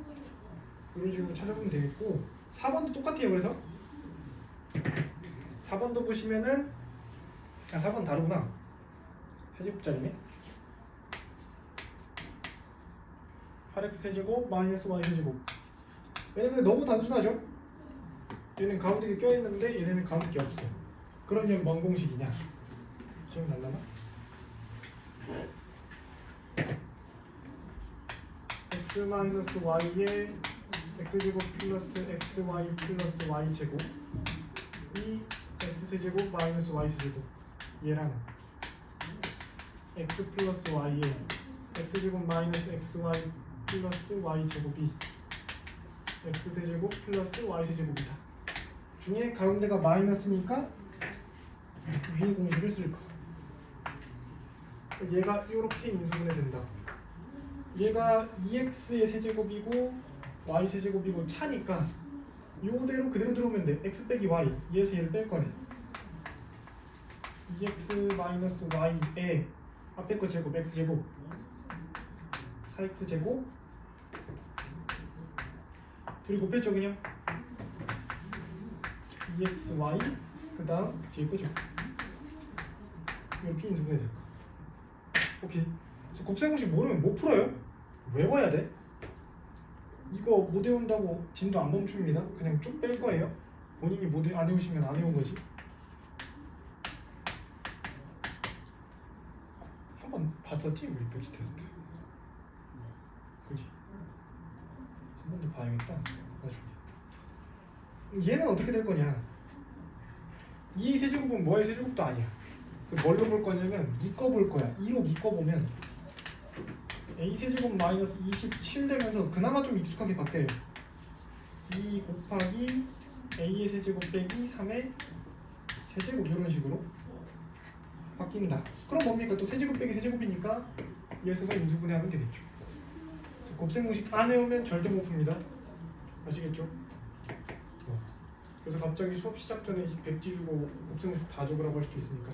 S1: 이런 식으로 찾아보면 되겠고 4번도 똑같아요. 그래서 4번도 보시면은 4번 다르구나. 세제곱짜리네. 8x 세제곱 마이너스 y 세제곱. 얘네는 너무 단순하죠? 얘는 가운데에 껴있는데 얘네는 가운데에 없어. 그럼 얘는 뭔 공식이냐? 기억날라나? x 마이너스 y에 x제곱 플러스 xy 플러스 y제곱 이 x세제곱 마이너스 y세제곱 얘랑 x 플러스 y에 x제곱 마이너스 xy 플러스 y제곱이 x세제곱 플러스 y세제곱이다. 중에 가운데가 마이너스니까 위의 공식을 쓸 거. 얘가 이렇게 인수분해 된다. 얘가 2x의 세제곱이고 y 세제곱이고 차니까 요대로 그대로 들어오면 돼. x 빼기 y. 얘에서 얘를 뺄 거네. 2x 마이너스 y에 앞에 거 제곱 x제곱 4x제곱 둘이 곱했죠 그냥. 2xy 그 다음 뒤에 거죠. 이렇게 인수분해 될 거. 오케이. 곱셈공식 모르면 못 풀어요. 외워야 돼. 이거 못 외운다고 진도 안 멈춥니다. 그냥 쭉 뺄 거예요. 본인이 안 외우시면 안 외운 거지. 한번 봤었지 우리 백지 테스트. 그지? 한 번 더 봐야겠다. 나중에. 얘는 어떻게 될 거냐? 2의 세제곱은 뭐의 세제곱도 아니야. 뭘로 볼 거냐면 묶어볼 거야. 2로 묶어보면 a 세제곱 마이너스 27 되면서 그나마 좀 익숙하게 바뀌어요. 2 곱하기 a의 세제곱 빼기 3의 세제곱 이런 식으로 바뀐다. 그럼 뭡니까? 또 세제곱 빼기 세제곱이니까 얘 써서 인수분해하면 되겠죠. 곱셈 공식 안 외우면 절대 못 풉니다. 아시겠죠? 그래서 갑자기 수업 시작 전에 백지 주고 곱셈 공식 다 적으라고 할 수도 있으니까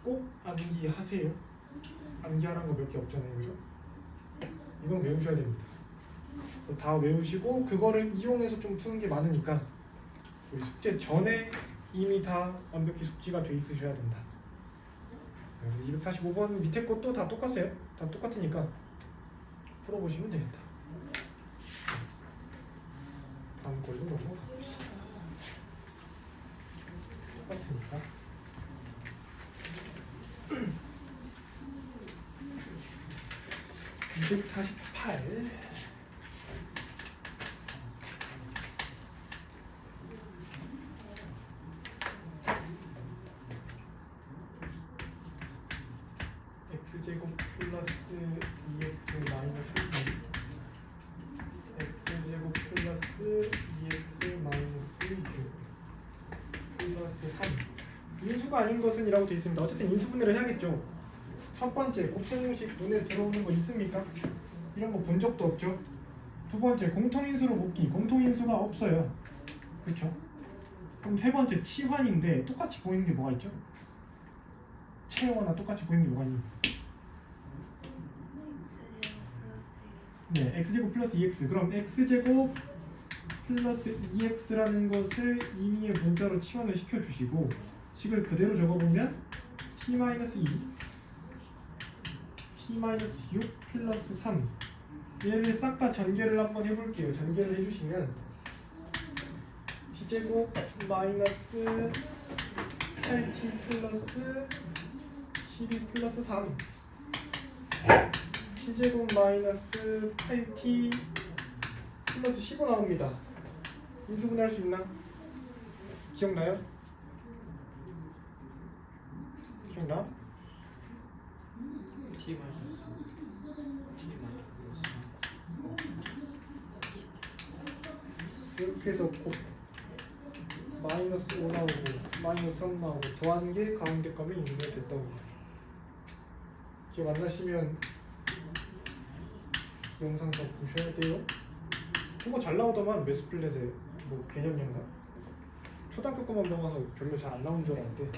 S1: 꼭 암기하세요. 암기하라는 거 몇 개 없잖아요, 그죠? 이건 외우셔야 됩니다. 그래서 다 외우시고 그거를 이용해서 좀 푸는 게 많으니까 우리 숙제 전에 이미 다 완벽히 숙지가 돼 있으셔야 된다. 그래서 245번 밑에 것도 다 똑같아요. 다 똑같으니까 풀어보시면 되겠다. 다음 걸로 넘어가봅시다. 똑같으니까. (248) x제곱 플러스 2x 마이너스 2 x제곱 플러스 2x 마이너스 6 플러스 3 인수가 아닌 것은 이라고 되어 있습니다. 어쨌든 인수분해를 해야겠죠. 첫 번째 곱셈 공식 눈에 들어오는 거 있습니까? 이런 거 본 적도 없죠. 두 번째 공통인수로 곱기. 공통인수가 없어요. 그렇죠? 그럼 세 번째 치환인데 똑같이 보이는 게 뭐가 있죠? 채워나 똑같이 보이는 게 뭐가 있니? 네, x제곱 플러스 2x. 그럼 x제곱 플러스 2x라는 것을 임의의 문자로 치환을 시켜주시고 식을 그대로 적어보면 t-2 t-6 플러스 3 얘를 싹 다 전개를 한번 해볼게요. 전개를 해주시면 t제곱 마이너스 8t 플러스 12 플러스 3 t제곱 마이너스 8t 플러스 15 나옵니다. 인수분해할 수 있나? 기억나요? 기억나?
S2: T 마이너스
S1: 이렇게 해서 마이너스 5 나오고 마이너스 3 나오고 더한 게 가운데 값이 인수분해 됐다고. 기억 안 나시면 영상 더 보셔야 돼요. 그거 잘 나오더만 매스플랫에 뭐 개념 영상. 초등학교 거만 먹어서 별로 잘 안 나온 줄 알았는데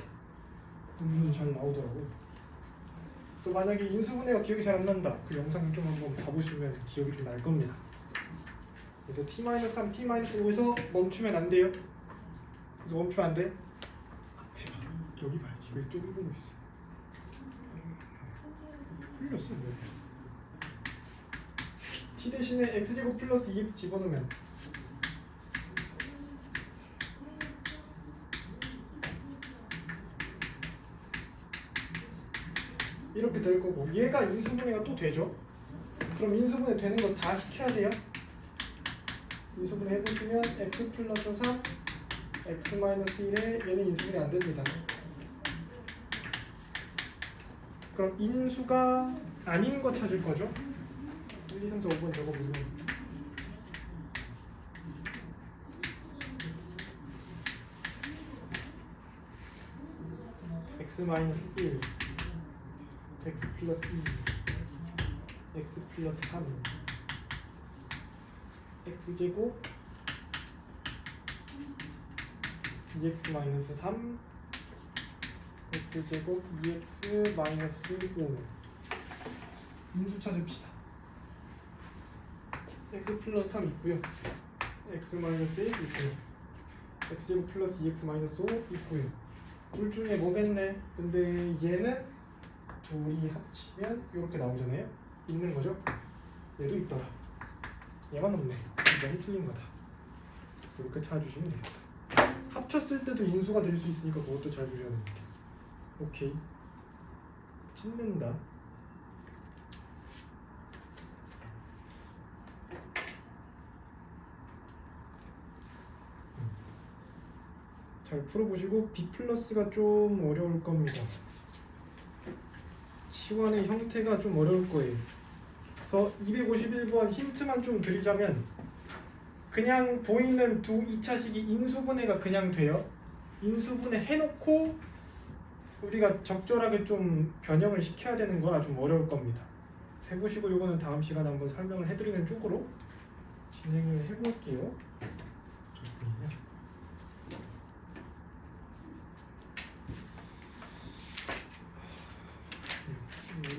S1: 잘 나오더라고. 그래서 만약에 인수분해가 기억이 잘 안 난다. 그 영상 좀 한번 봐보시면 기억이 좀 날 겁니다. 그래서 t-3, t-5에서 멈추면 안 돼요. 그래서 멈추면 안 돼. 대박. 여기 봐야지. 왜 저기 보고 있어? 풀렸어. 왜? t 대신에 x제곱 플러스 2x 집어넣으면 이렇게 될 거고, 얘가 인수분해가 또 되죠. 그럼 인수분해 되는 거 다 시켜야 돼요. 인수분해 해보시면 x 플러스 3 x 마이너스 1에 얘는 인수분해 안 됩니다. 그럼 인수가 아닌 거 찾을 거죠. 1, 2, 3, 4, 5번 적어보면 x 마이너스 1 x 플러스 2 x 플러스 3 x제곱 2x 마이너스 3 x제곱 2x 마이너스 5 인수 찾읍시다. x 플러스 3 있고요. x 마이너스 1 있고요. x제곱 플러스 2x 마이너스 5 있고요. 둘 중에 뭐겠네. 근데 얘는 둘이 합치면 이렇게 나오잖아요. 있는 거죠. 얘도 있더라. 얘만 없네. 이건 틀린 거다. 이렇게 찾아주시면 돼요. 합쳤을 때도 인수가 될 수 있으니까 그것도 잘 보셔야 됩니다. 오케이. 찢는다. 잘 풀어보시고 B 플러스가 좀 어려울 겁니다. 시원의 형태가 좀 어려울 거예요. 그래서 251번 힌트만 좀 드리자면 그냥 보이는 두 2차식이 인수분해가 그냥 돼요. 인수분해 해놓고 우리가 적절하게 좀 변형을 시켜야 되는 거라 좀 어려울 겁니다. 해보시고 이거는 다음 시간에 한번 설명을 해드리는 쪽으로 진행을 해볼게요.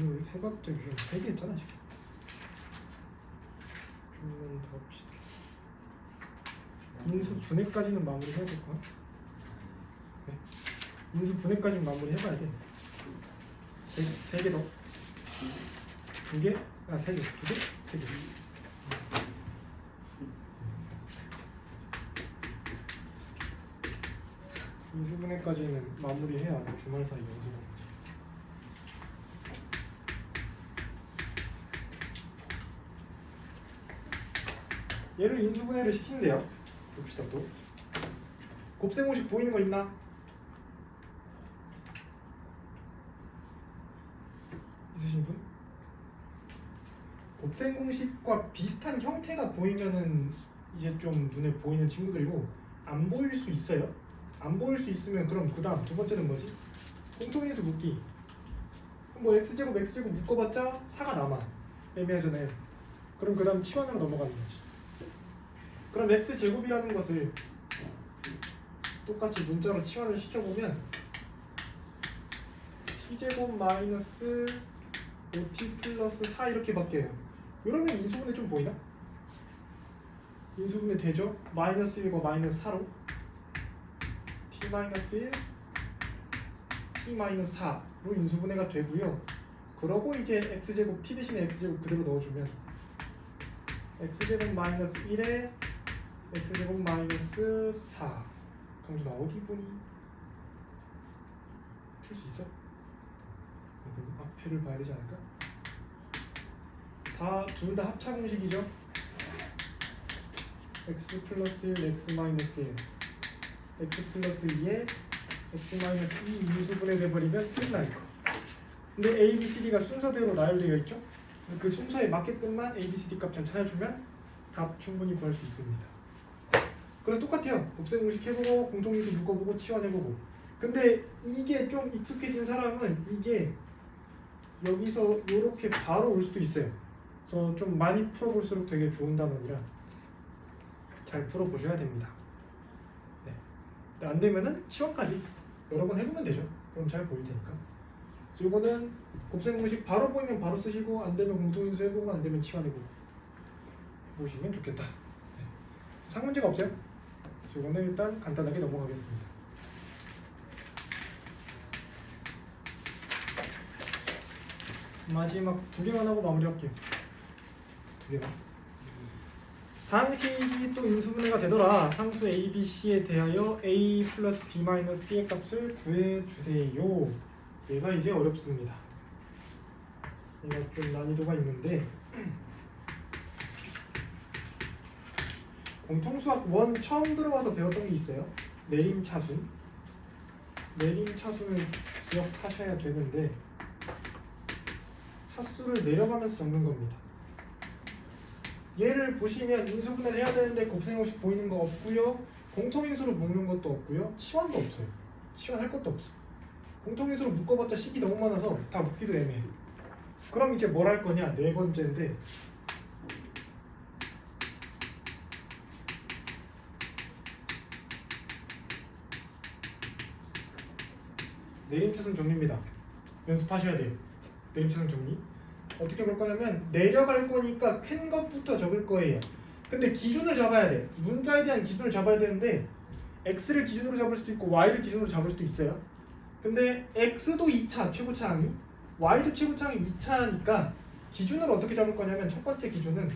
S1: 오늘 해봤자 유형 3개 했잖아 지금. 좀만 더 합시다. 인수 분해까지는 마무리 해야 될 거야. 네. 인수 분해까지는 마무리 해봐야 돼. 세 개 더. 2개? 아, 3개. 2개? 3개. 인수 분해까지는 마무리해야 주말 사이 연습하고. 얘를 인수분해를 시킨대요. 봅시다 또. 곱셈공식 보이는 거 있나? 있으신 분? 곱셈공식과 비슷한 형태가 보이면은 이제 좀 눈에 보이는 친구들이고, 안 보일 수 있어요. 안 보일 수 있으면 그럼 그 다음 두 번째는 뭐지? 공통인수 묶기. 뭐 x제곱 묶어봤자 4가 남아. 애매하잖아요. 그럼 그 다음 치환으로 넘어가는 거지. 그럼 x제곱이라는 것을 똑같이 문자로 치환을 시켜보면 t제곱 마이너스 5t 플러스 4 이렇게 바뀌어요. 이러면 인수분해 좀 보이나? 인수분해 되죠? 마이너스 1과 마이너스 4로 t 마이너스 1 t 마이너스 4로 인수분해가 되고요. 그러고 이제 x제곱 t 대신에 x제곱 그대로 넣어주면 x제곱 마이너스 1에 x제곱 마이너스 4. 강준아 어디 보니? 풀 수 있어? 그럼 앞에를 봐야 되지 않을까? 둘 다 합차 공식이죠? x 플러스 1, x 마이너스 1 x 플러스 2에 x-2 인수분해 돼버리면 끝날 거. 근데 a, b, c, d가 순서대로 나열되어 있죠? 그 순서에 맞게끔만 a, b, c, d 값 잘 찾아주면 답 충분히 구할 수 있습니다. 그래서 똑같아요. 곱셈 공식 해보고 공통인수 묶어보고 치환해보고. 근데 이게 좀 익숙해진 사람은 이게 여기서 이렇게 바로 올 수도 있어요. 그래서 좀 많이 풀어볼수록 되게 좋은 단원이라 잘 풀어보셔야 됩니다. 네. 근데 안 되면은 치환까지 여러 번 해보면 되죠. 그럼 잘 보일 테니까. 그래서 이거는 곱셈 공식 바로 보이면 바로 쓰시고 안 되면 공통인수 해보고 안 되면 치환해보고 보시면 좋겠다. 네. 상문제가 없어요. 그래서 이거는 일단 간단하게 넘어가겠습니다. 마지막 두 개만 하고 마무리할게요. 두 개만. 상식이 또 인수분해가 되더라. 상수 a, b, c에 대하여 a 플러스 b 마이너스 c의 값을 구해주세요. 얘가 이제 어렵습니다. 얘가 좀 난이도가 있는데 공통수학 1 처음 들어와서 배웠던 게 있어요. 내림차순. 내림차순을 기억하셔야 되는데 차수를 내려가면서 적는 겁니다. 얘를 보시면 인수분해를 해야 되는데 곱셈공식 보이는 거 없고요. 공통인수로 묶는 것도 없고요. 치환도 없어요. 치환할 것도 없어. 공통인수로 묶어봤자 식이 너무 많아서 다 묶기도 애매해. 그럼 이제 뭘 할 거냐? 네 번째인데 내림차순 정리입니다. 연습하셔야 돼요. 내림차순 정리. 어떻게 볼 거냐면 내려갈 거니까 큰 것부터 적을 거예요. 근데 기준을 잡아야 돼. 문자에 대한 기준을 잡아야 되는데 x를 기준으로 잡을 수도 있고 y를 기준으로 잡을 수도 있어요. 근데 x도 2차 최고차항이 y도 최고차항이 2차니까 기준을 어떻게 잡을 거냐면 첫 번째 기준은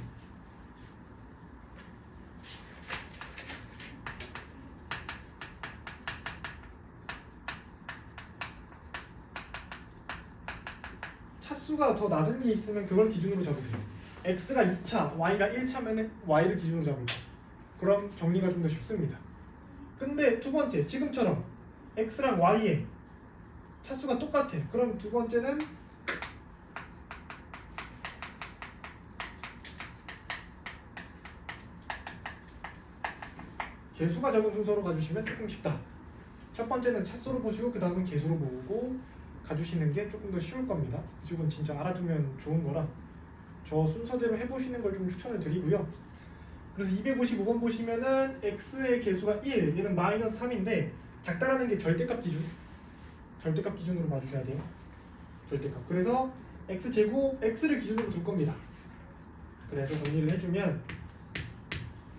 S1: 차수가 더 낮은 게 있으면 그걸 기준으로 잡으세요. x가 2차, y가 1차면은 y를 기준으로 잡을 거예요. 그럼 정리가 좀 더 쉽습니다. 근데 두 번째, 지금처럼 x랑 y의 차수가 똑같아. 그럼 두 번째는 개수가 작은 순서로 가주시면 조금 쉽다. 첫 번째는 차수로 보시고 그 다음은 개수로 보고 가주시는 게 조금 더 쉬울 겁니다. 이건 진짜 알아두면 좋은 거라 저 순서대로 해보시는 걸 좀 추천을 드리고요. 그래서 255번 보시면은 x의 개수가 1, 얘는 마이너스 3인데 작다라는 게 절대값 기준, 절대값 기준으로 봐주셔야 돼요. 절대값. 그래서 x제곱, x를 기준으로 둘 겁니다. 그래서 정리를 해주면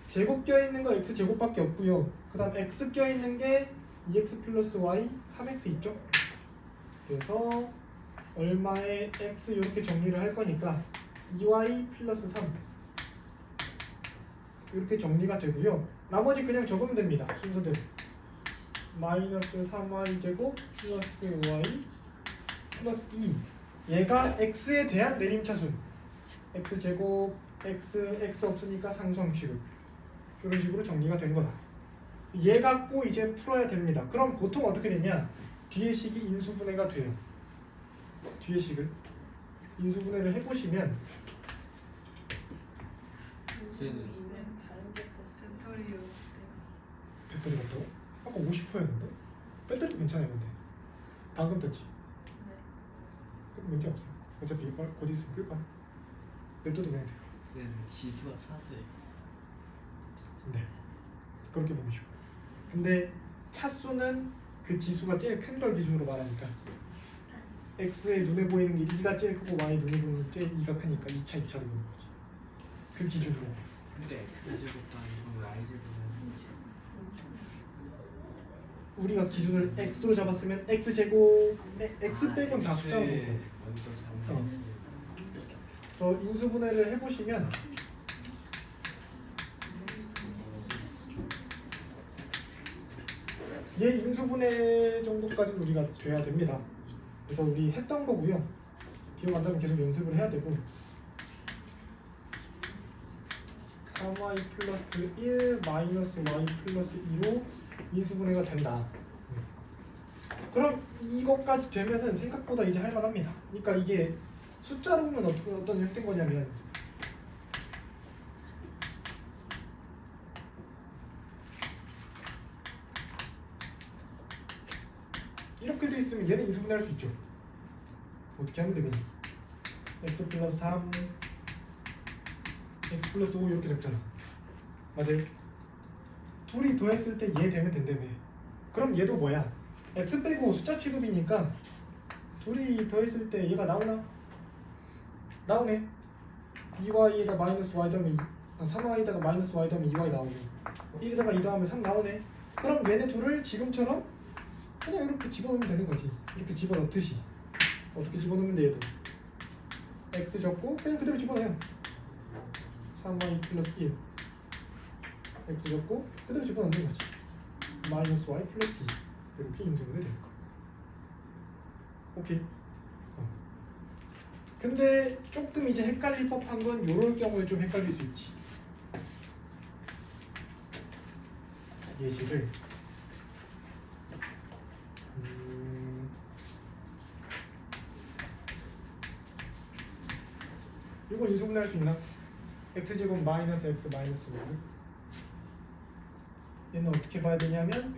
S1: 제곱 껴있는 거 x제곱밖에 없고요. 그 다음 x 껴있는 게 2x 플러스 y, 3x 있죠? 그래서 얼마의 x 이렇게 정리를 할 거니까 2y 플러스 3 이렇게 정리가 되고요. 나머지 그냥 적으면 됩니다. 순서대로 마이너스 3y 제곱 플러스 y 플러스 2 얘가 x에 대한 내림차순 x 제곱 x 없으니까 상수항 취급 이런 식으로 정리가 된 거다. 얘 갖고 이제 풀어야 됩니다. 그럼 보통 어떻게 되냐? 뒤에 식이 인수분해가 돼요. 뒤에 식을 인수분해를 해보시면 배터리 같다고? 아까 50%였는데? 배터리 괜찮아요 근데 방금 떴지?
S3: 네.
S1: 그럼 문제 없어요. 어차피 이걸 곧 있으면 끌 거야. 냅둬도 그냥 돼요.
S2: 네, 지수가 차수예요.
S1: 네 그렇게 보시고 근데 차수는 그 지수가 제일 큰 걸 기준으로 말하니까 x의 눈에 보이는 게 2가 제일 크고 y 눈에 보이는 게 제일 2가 크니까 2차 2차로 보는 거지. 그 기준으로.
S2: 근데 x제곱도 아니고 y제곱은
S1: 우리가 기준을 x로 잡았으면 x제곱 x 빼곤 다 숫자로 보는 거예요.
S2: 어디서 잘못했어요.
S1: 그래서 인수분해를 해보시면 얘 인수분해 정도까지는 우리가 돼야 됩니다. 그래서 우리 했던 거고요. 기억 안 나면 계속 연습을 해야 되고 3y 플러스 1 마이너스 y 플러스 2로 인수분해가 된다. 그럼 이것까지 되면은 생각보다 이제 할만합니다. 그러니까 이게 숫자로는 어떤 획된 거냐면 이렇게 돼 있으면 얘는 인수분해할 수 있죠. 어떻게 하면 되겠니? x 플러스 3 x 플러스 5 이렇게 적잖아. 맞아요? 둘이 더했을 때 얘 되면 된다며. 그럼 얘도 뭐야? x 빼고 숫자 취급이니까 둘이 더했을 때 얘가 나오나? 나오네. 2y에다 마이너스 y 더하면 3y에다가 마이너스 y 더하면 2y 나오네. 1에다가 2 더하면 3 나오네. 그럼 얘네 둘을 지금처럼 그냥 이렇게 집어넣으면 되는 거지. 이렇게 집어넣듯이. 어떻게 집어넣으면 돼 얘도? x 적고 그냥 그대로 집어넣어요. 3y 플러스 1 x 적고 그대로 집어넣는 거지. 마이너스 y 플러스 2 이렇게 인수분해 될 거. 오케이. 근데 조금 이제 헷갈릴 법한 건 이런 경우에 좀 헷갈릴 수 있지. 예시를 이거 인수분해 할 수 있나? x제곱 마이너스 x 마이너스 5 얘는 어떻게 봐야 되냐면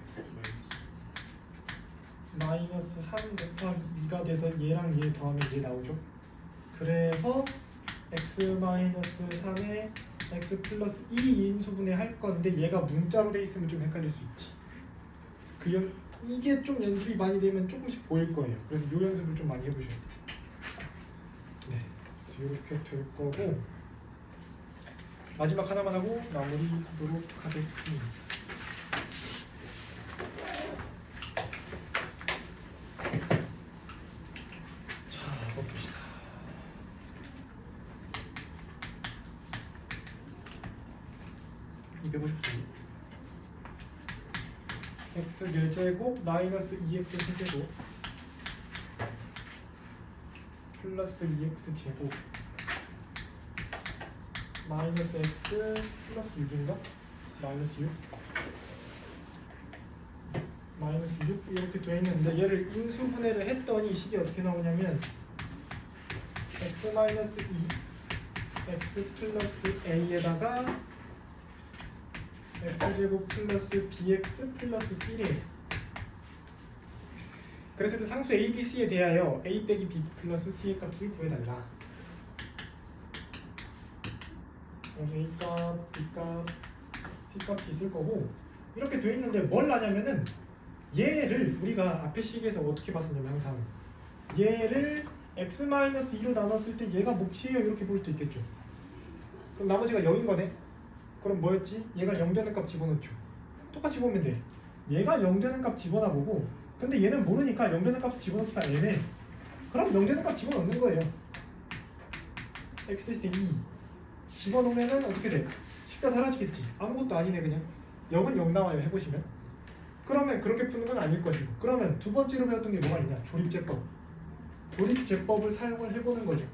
S1: 마이너스 3 곱하기 2가 돼서 얘랑 얘 더하면 얘 나오죠. 그래서 x 마이너스 3에 x 플러스 2 인수분해 할 건데 얘가 문자로 돼 있으면 좀 헷갈릴 수 있지. 이게 좀 연습이 많이 되면 조금씩 보일 거예요. 그래서 이 연습을 좀 많이 해보셔야 돼요. 네, 이렇게 될 거고 마지막 하나만 하고 마무리하도록 하겠습니다. 자, 봅시다. 이 159. x 4제곱 마이너스 2x 세제곱 플러스 2x 제곱 마이너스 x 플러스 6인가? 마이너스 6 마이너스 6 이렇게 돼 있는데 얘를 인수분해를 했더니 식이 어떻게 나오냐면 x 마이너스 2 x 플러스 a에다가 x제곱 플러스 bx 플러스 c래요. 그래서 그 상수 a, b, c에 대하여 a 빼기 b 플러스 c의 값을 구해달라. a 값, b 값, c 값이 있을 거고 이렇게 돼 있는데 뭘 하냐면은 얘를 우리가 앞에 식에서 어떻게 봤었냐면 항상 얘를 x-2로 나눴을 때 얘가 몫이에요 이렇게 볼 수도 있겠죠. 그럼 나머지가 0인 거네. 그럼 뭐였지? 얘가 0 되는 값 집어넣죠. 똑같이 보면 돼. 얘가 0 되는 값 집어넣어보고 근데 얘는 모르니까 0 되는 값을 집어넣기가 애매해. 그럼 0 되는 값 집어넣는 거예요. x 됐을 때 2 집어넣으면은 어떻게 돼? 식다 사라지겠지. 아무것도 아니네 그냥. 0은 0 나와요 해보시면. 그러면 그렇게 푸는 건 아닐 것이고 그러면 두 번째로 배웠던 게 뭐가 있냐? 조립제법. 조립제법을 사용을 해보는 거죠.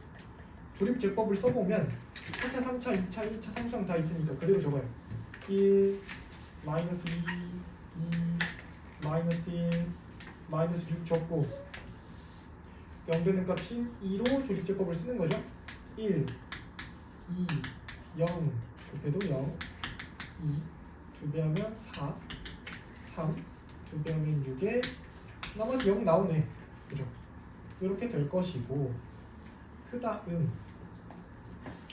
S1: 조립제법을 써보면 1차, 3차, 2차, 1차, 3차 다 있으니까 그대로 적어요. 1, 마이너스 2, 2, 마이너스 1, 마이너스 6 적고 0 되는 값 2로 조립제법을 쓰는 거죠. 1, 2, 0 곱해도 0, 2, 2배 하면 4, 3, 2배 하면 6에 나머지 0 나오네. 그죠? 이렇게 될 것이고 그 다음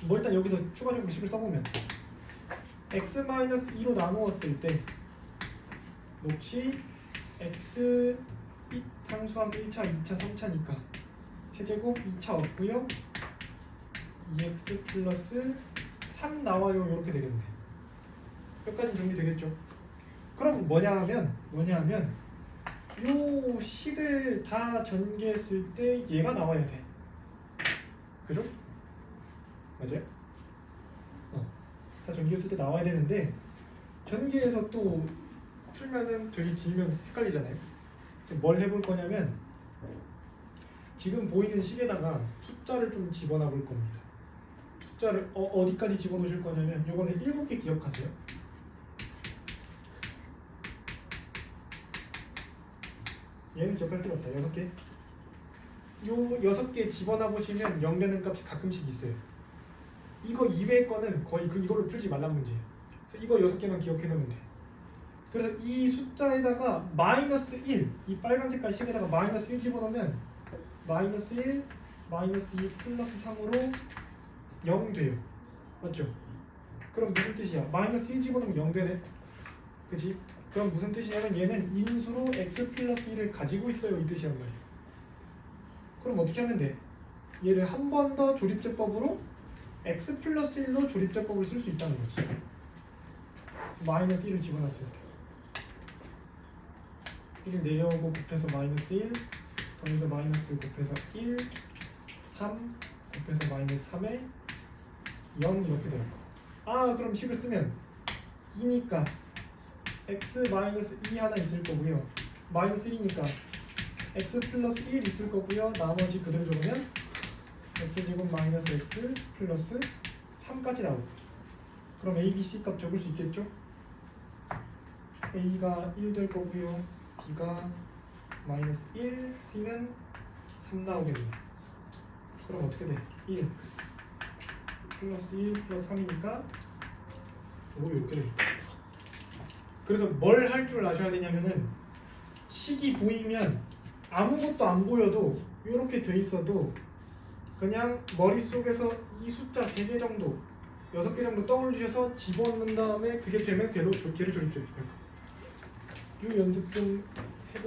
S1: 뭐 일단 여기서 추가적으로 식을 써보면 x-2로 나누었을 때 몫이 x 상수하기 1차, 2차, 3차니까 세제곱 2차 없고요 2x 플러스 3 나와요 이렇게 되겠네. 여기까지 정리되겠죠. 그럼 뭐냐 하면 요 식을 다 전개했을 때 얘가 나와야 돼. 그죠? 맞아요? 다 전개했을 때 나와야 되는데 전개해서 또 풀면은 되게 길면 헷갈리잖아요. 그래서 뭘 해볼 거냐면 지금 보이는 식에다가 숫자를 좀 집어넣어 볼 겁니다. 숫자를 어디까지 집어넣으실 거냐면 요거는 7개 기억하세요. 얘는 기억할 필요 없다. 6개. 요 6개 집어넣어 보시면 0 되는 값이 가끔씩 있어요. 이거 이외의 거는 거의 이걸로 풀지 말란 문제예요. 그래서 이거 6개만 기억해 놓으면 돼. 그래서 이 숫자에다가 -1, 이 빨간 색깔 식에다가 -1 집어넣으면 -1, -2 플러스 3으로 0 돼요. 맞죠? 그럼 무슨 뜻이야? -1 집어넣으면 0 되네. 그치? 그럼 무슨 뜻이냐면 얘는 인수로 x 플러스 1을 가지고 있어요. 이 뜻이란 말이야. 그럼 어떻게 하면 돼? 얘를 한 번 더 조립제법으로 x 플러스 1로 조립제법을 쓸 수 있다는 거지. -1을 집어넣었을 때 1 내려오고 곱해서 -1 더해서 -1 곱해서 1 3 곱해서 -3에 0 이렇게 돼요. 아 그럼 식을 쓰면 2니까 x-2 하나 있을 거고요. -1이니까 x 플러스 1 있을 거고요. 나머지 그대로 적으면 x제곱 -x 플러스 3까지 나오고. 그럼 a, b, c 값 적을 수 있겠죠? a가 1 될 거고요. b가 -1, c는 3 나오겠네요. 그럼 어떻게 돼? 1 플러스 1 플러스 3이니까 5 이렇게 됩니다. 그래서 뭘 할 줄 아셔야 되냐면은 식이 보이면 아무것도 안 보여도 이렇게 돼 있어도 그냥 머릿속에서 이 숫자 3개 정도 6개 정도 떠올리셔서 집어넣는 다음에 그게 되면 걔를 조립해요. 이 연습 좀